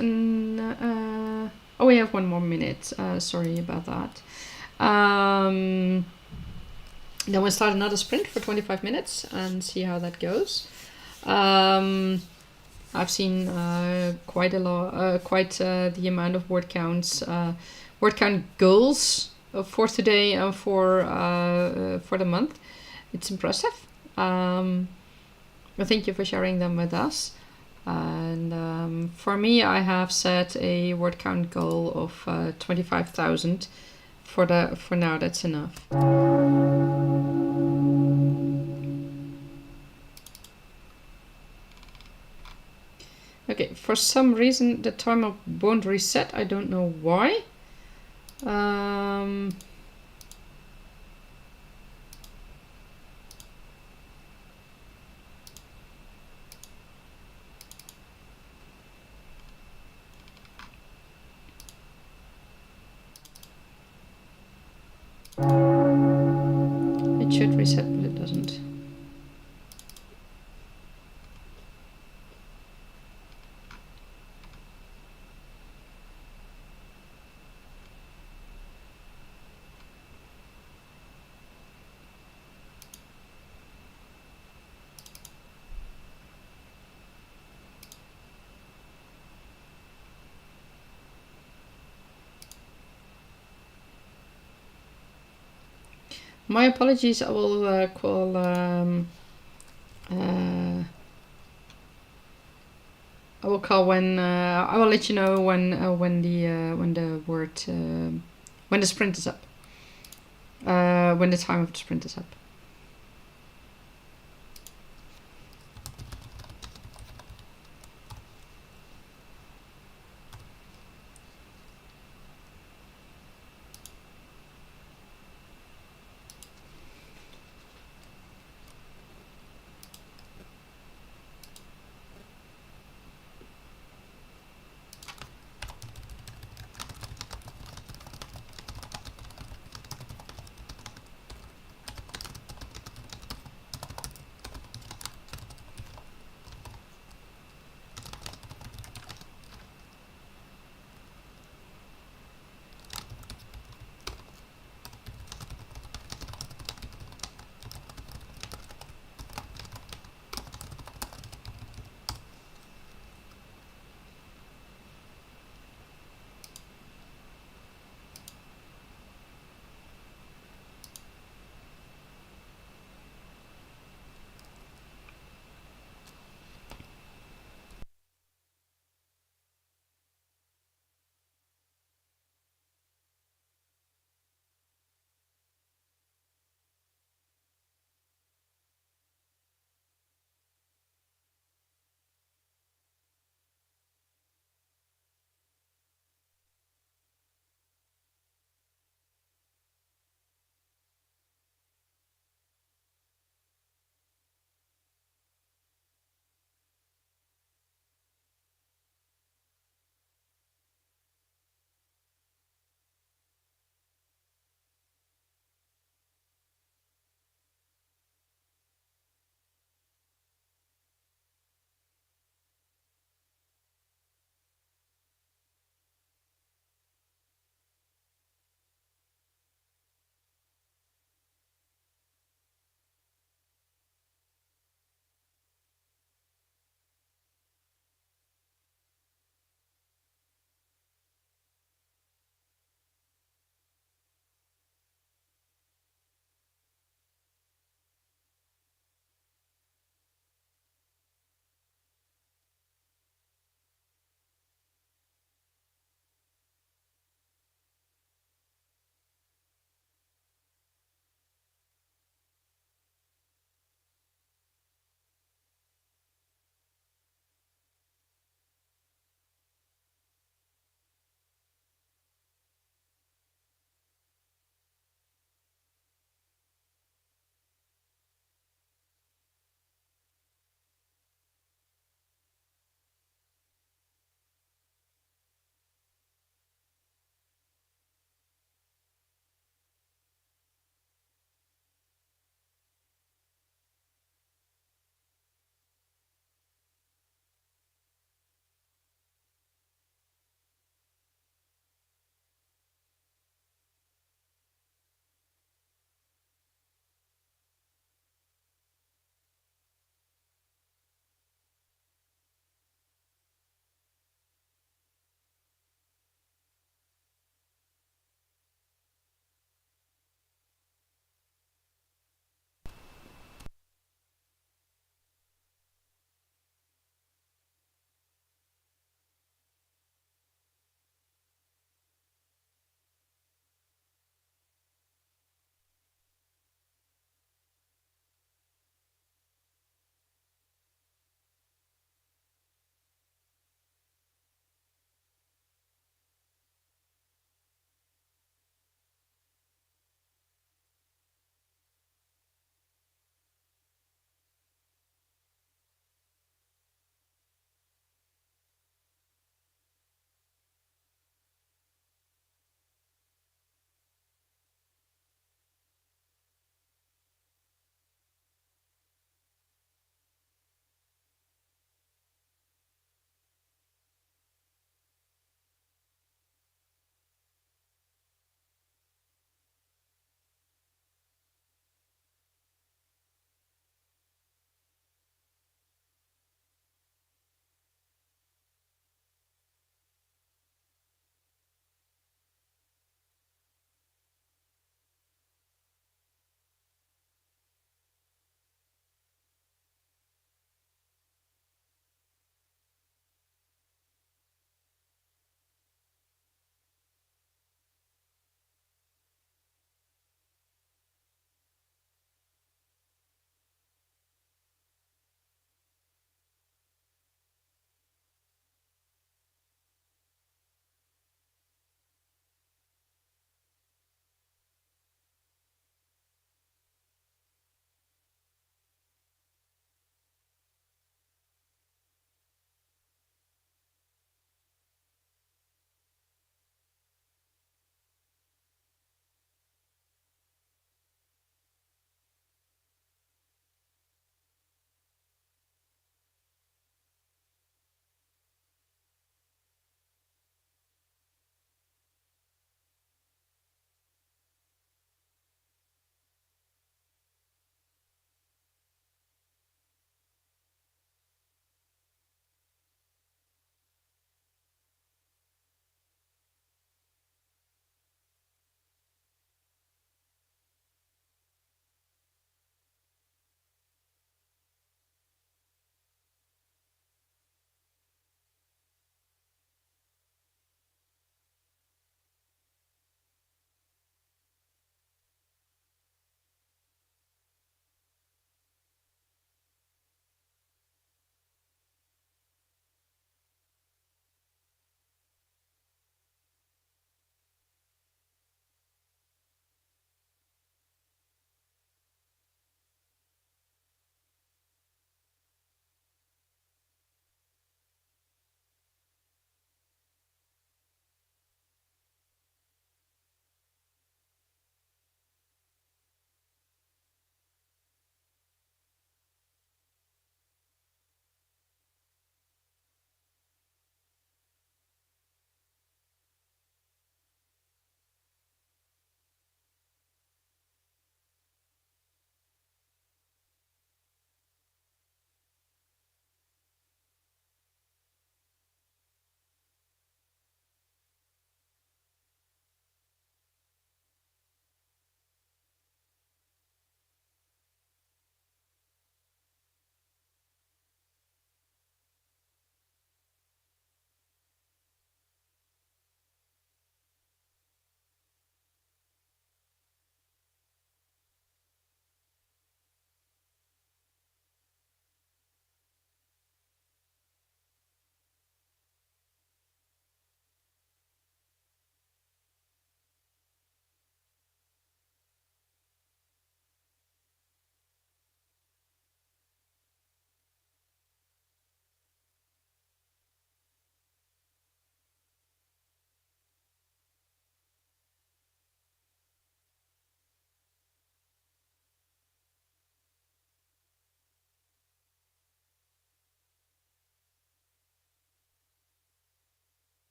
Oh, we have 1 more minute. Sorry about that. Then we'll start another sprint for 25 minutes and see how that goes. I've seen quite the amount of word count goals for today and for the month. It's impressive. Thank you for sharing them with us. And for me, I have set a word count goal of 25,000. For now, that's enough. Okay, for some reason the timer won't reset. I don't know why. It should reset, but it doesn't. My apologies. I will call. I will call when. I will let you know when the sprint is up. When the time of the sprint is up.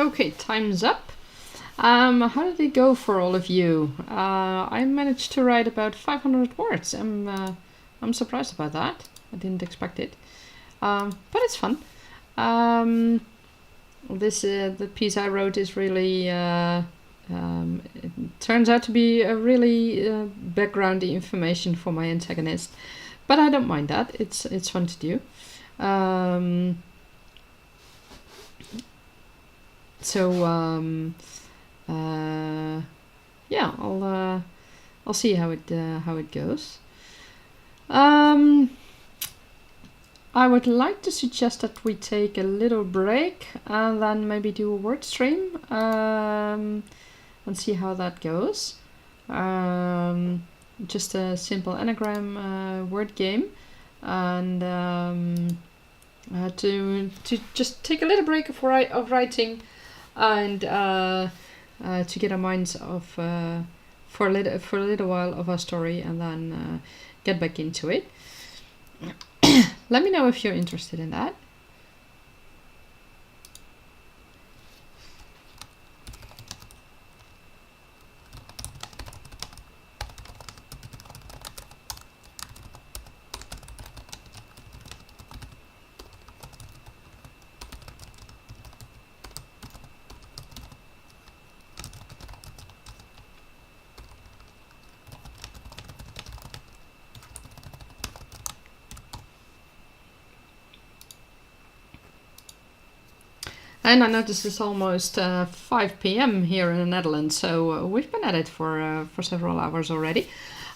Okay, time's up. How did it go for all of you? I managed to write about 500 words. I'm surprised about that. I didn't expect it, but it's fun. The piece I wrote is really it turns out to be a really backgroundy information for my antagonist, but I don't mind that. It's fun to do. Yeah, I'll see how it goes. I would like to suggest that we take a little break and then maybe do a word stream and see how that goes. Just a simple anagram word game, and to just take a little break of writing and to get our minds off for a little while of our story, and then get back into it. Let me know if you're interested in that. And I notice it's almost 5 p.m. here in the Netherlands, so we've been at it for several hours already.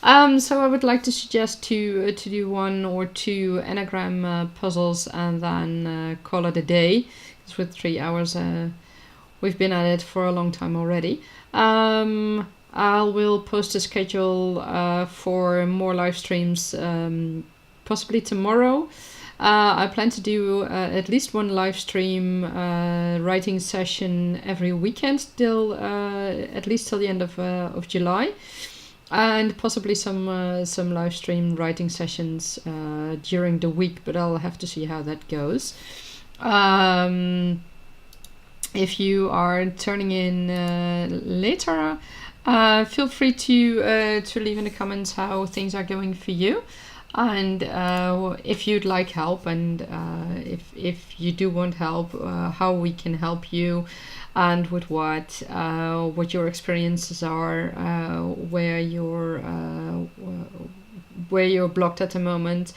So I would like to suggest to do 1 or 2 anagram puzzles and then call it a day. Because with 3 hours, we've been at it for a long time already. I will post a schedule for more live streams, possibly tomorrow. I plan to do at least 1 live stream writing session every weekend till at least till the end of July, and possibly some live stream writing sessions during the week. But I'll have to see how that goes. If you are turning in later, feel free to leave in the comments how things are going for you. And if you'd like help, and if you do want help, how we can help you, and with what your experiences are, where you're blocked at the moment,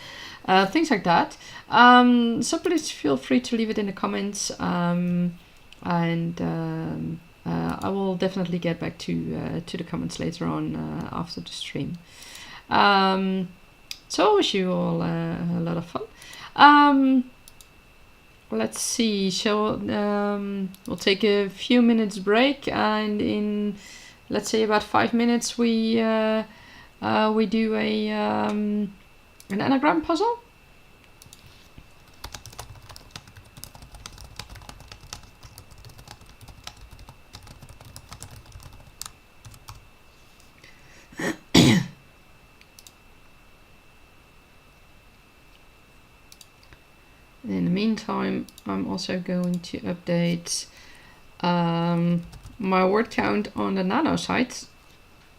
things like that. So please feel free to leave it in the comments, and I will definitely get back to the comments later on after the stream. So I wish you all a lot of fun. Let's see. We'll take a few minutes break, and in, let's say, about 5 minutes, we do an anagram puzzle. In the meantime, I'm also going to update my word count on the Nano site.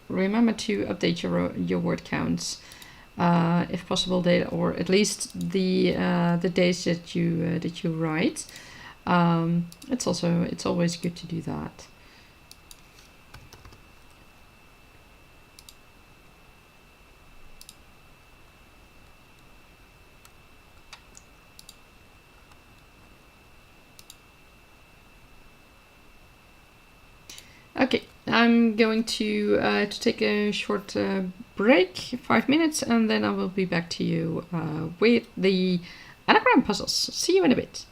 Remember to update your word counts, if possible, or at least the days that you write. It's always good to do that. Okay, I'm going to take a short break, 5 minutes, and then I will be back to you with the anagram puzzles. See you in a bit.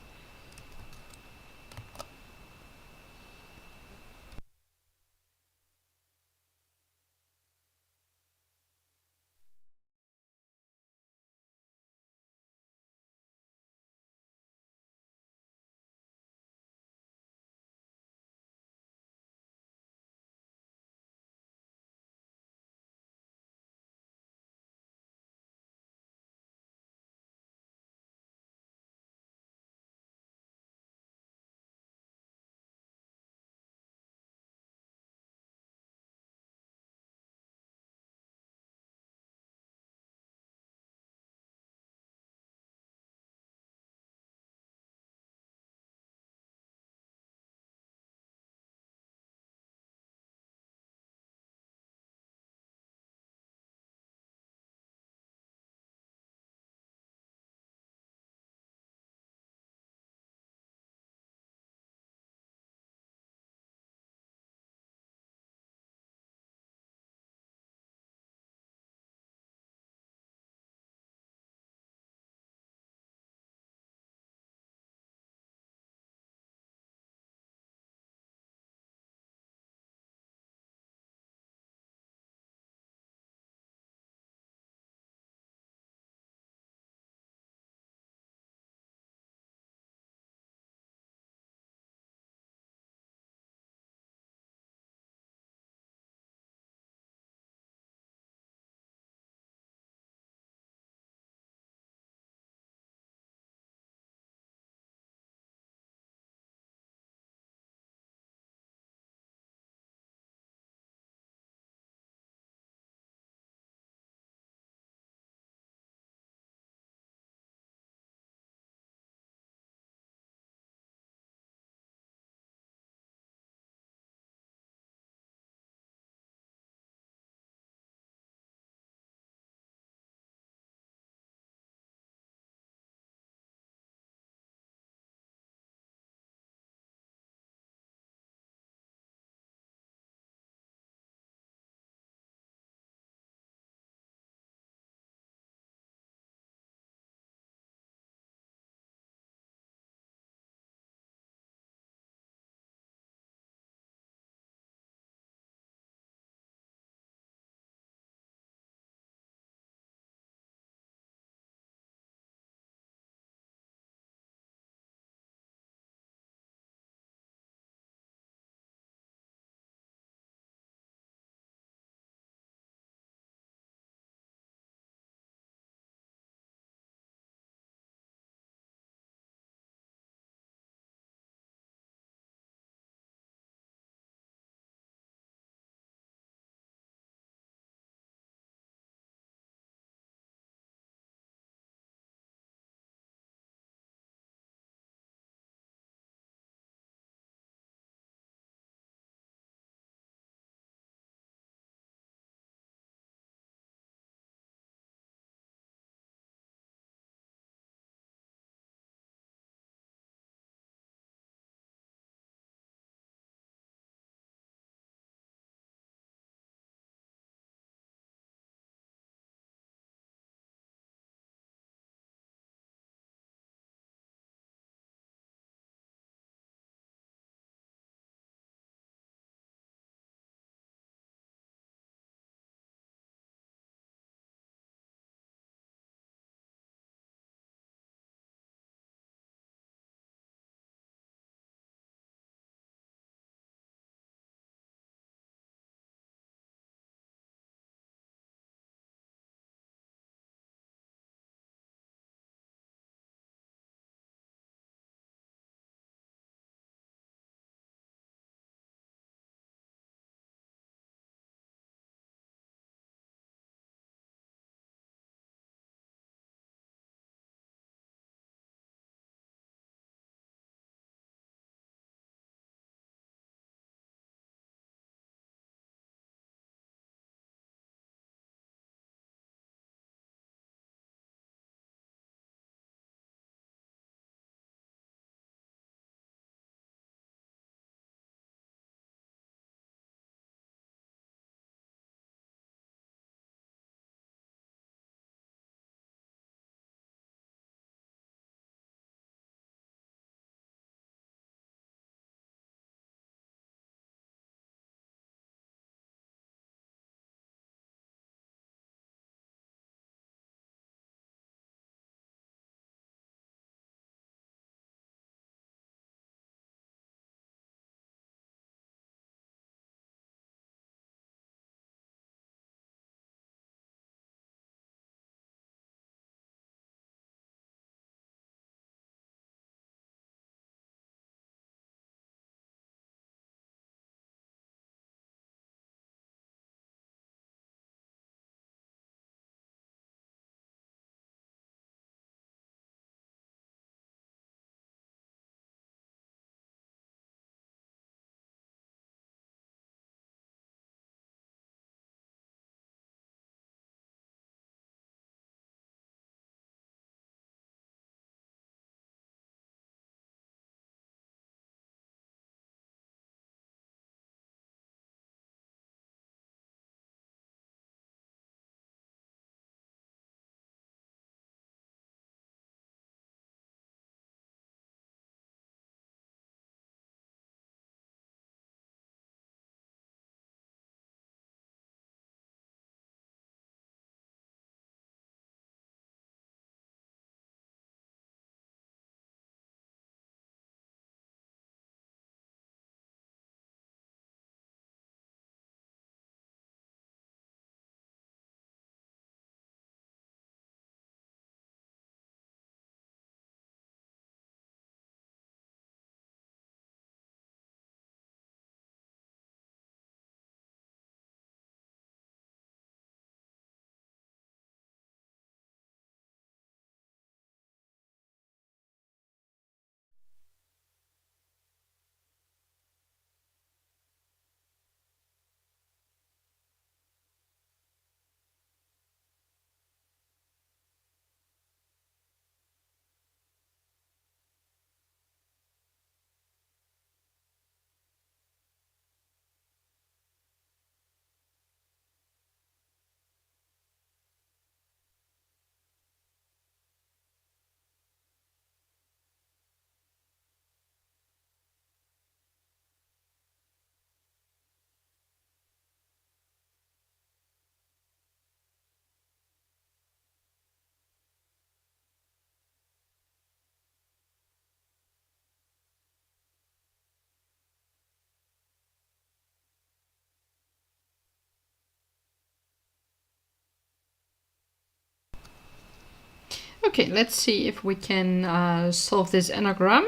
Okay, let's see if we can solve this anagram.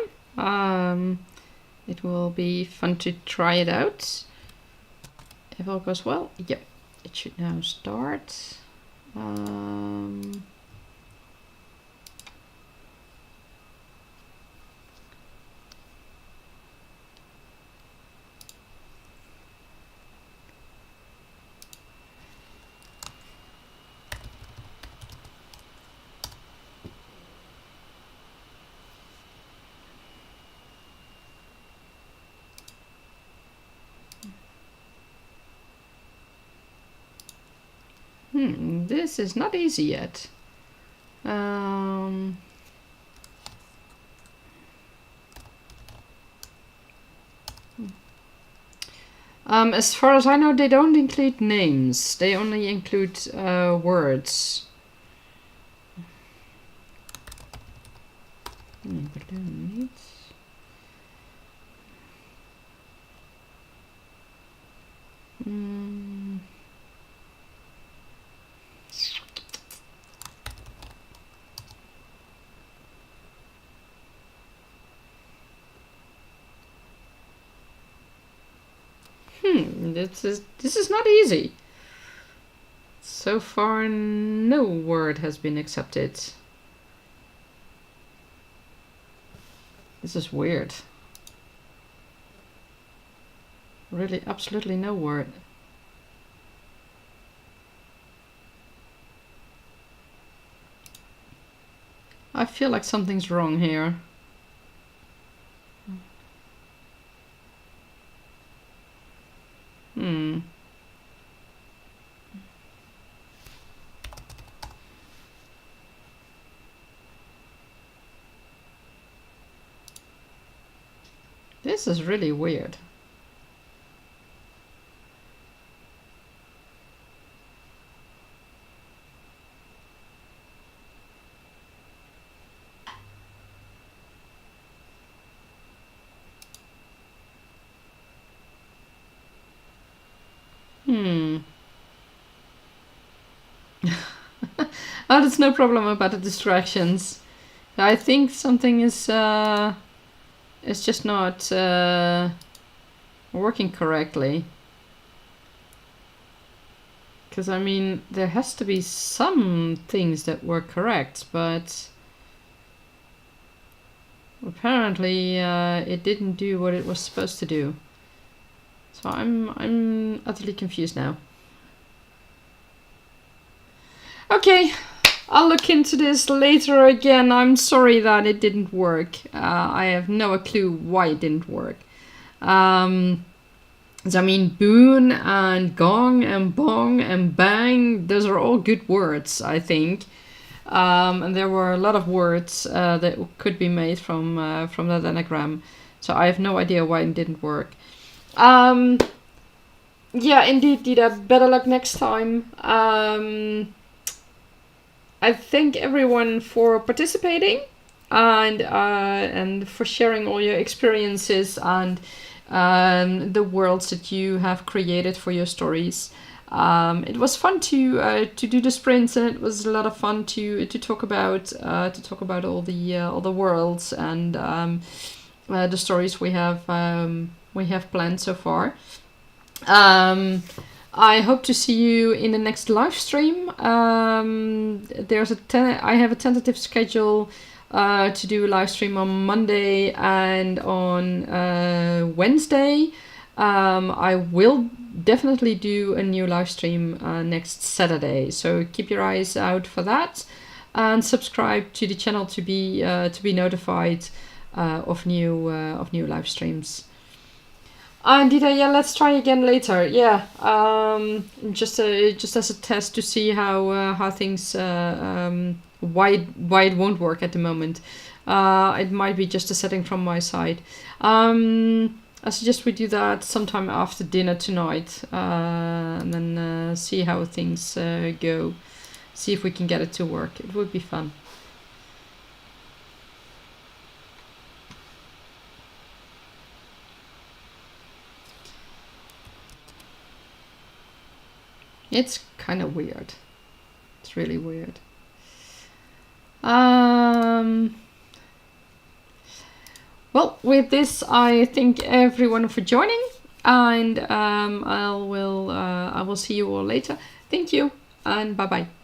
It will be fun to try it out. If all goes well, yep, it should now start. This is not easy yet. As far as I know, they don't include names. They only include words. Balloons. This is not easy. So far, no word has been accepted. This is weird. Really, absolutely no word. I feel like something's wrong here. This is really weird. Oh, that's no problem about the distractions. I think something is just not working correctly. Because, I mean, there has to be some things that were correct, but apparently it didn't do what it was supposed to do. So I'm utterly confused now. Okay, I'll look into this later again. I'm sorry that it didn't work. I have no clue why it didn't work. So I mean, boon and gong and bong and bang, those are all good words, I think. And there were a lot of words that could be made from that anagram. So I have no idea why it didn't work. Yeah, indeed, Dita. Better luck next time. I thank everyone for participating and for sharing all your experiences and the worlds that you have created for your stories. It was fun to do the sprints, and it was a lot of fun to talk about all the worlds and the stories we have planned so far. I hope to see you in the next live stream. I have a tentative schedule to do a live stream on Monday and on Wednesday. I will definitely do a new live stream next Saturday, so keep your eyes out for that, and subscribe to the channel to be notified of new live streams. Dita, yeah, let's try again later. Yeah, just as a test to see how things why it won't work at the moment. It might be just a setting from my side. I suggest we do that sometime after dinner tonight, and then see how things go. See if we can get it to work. It would be fun. It's kind of weird. It's really weird. Well, with this, I thank everyone for joining, and I will see you all later. Thank you, and bye bye.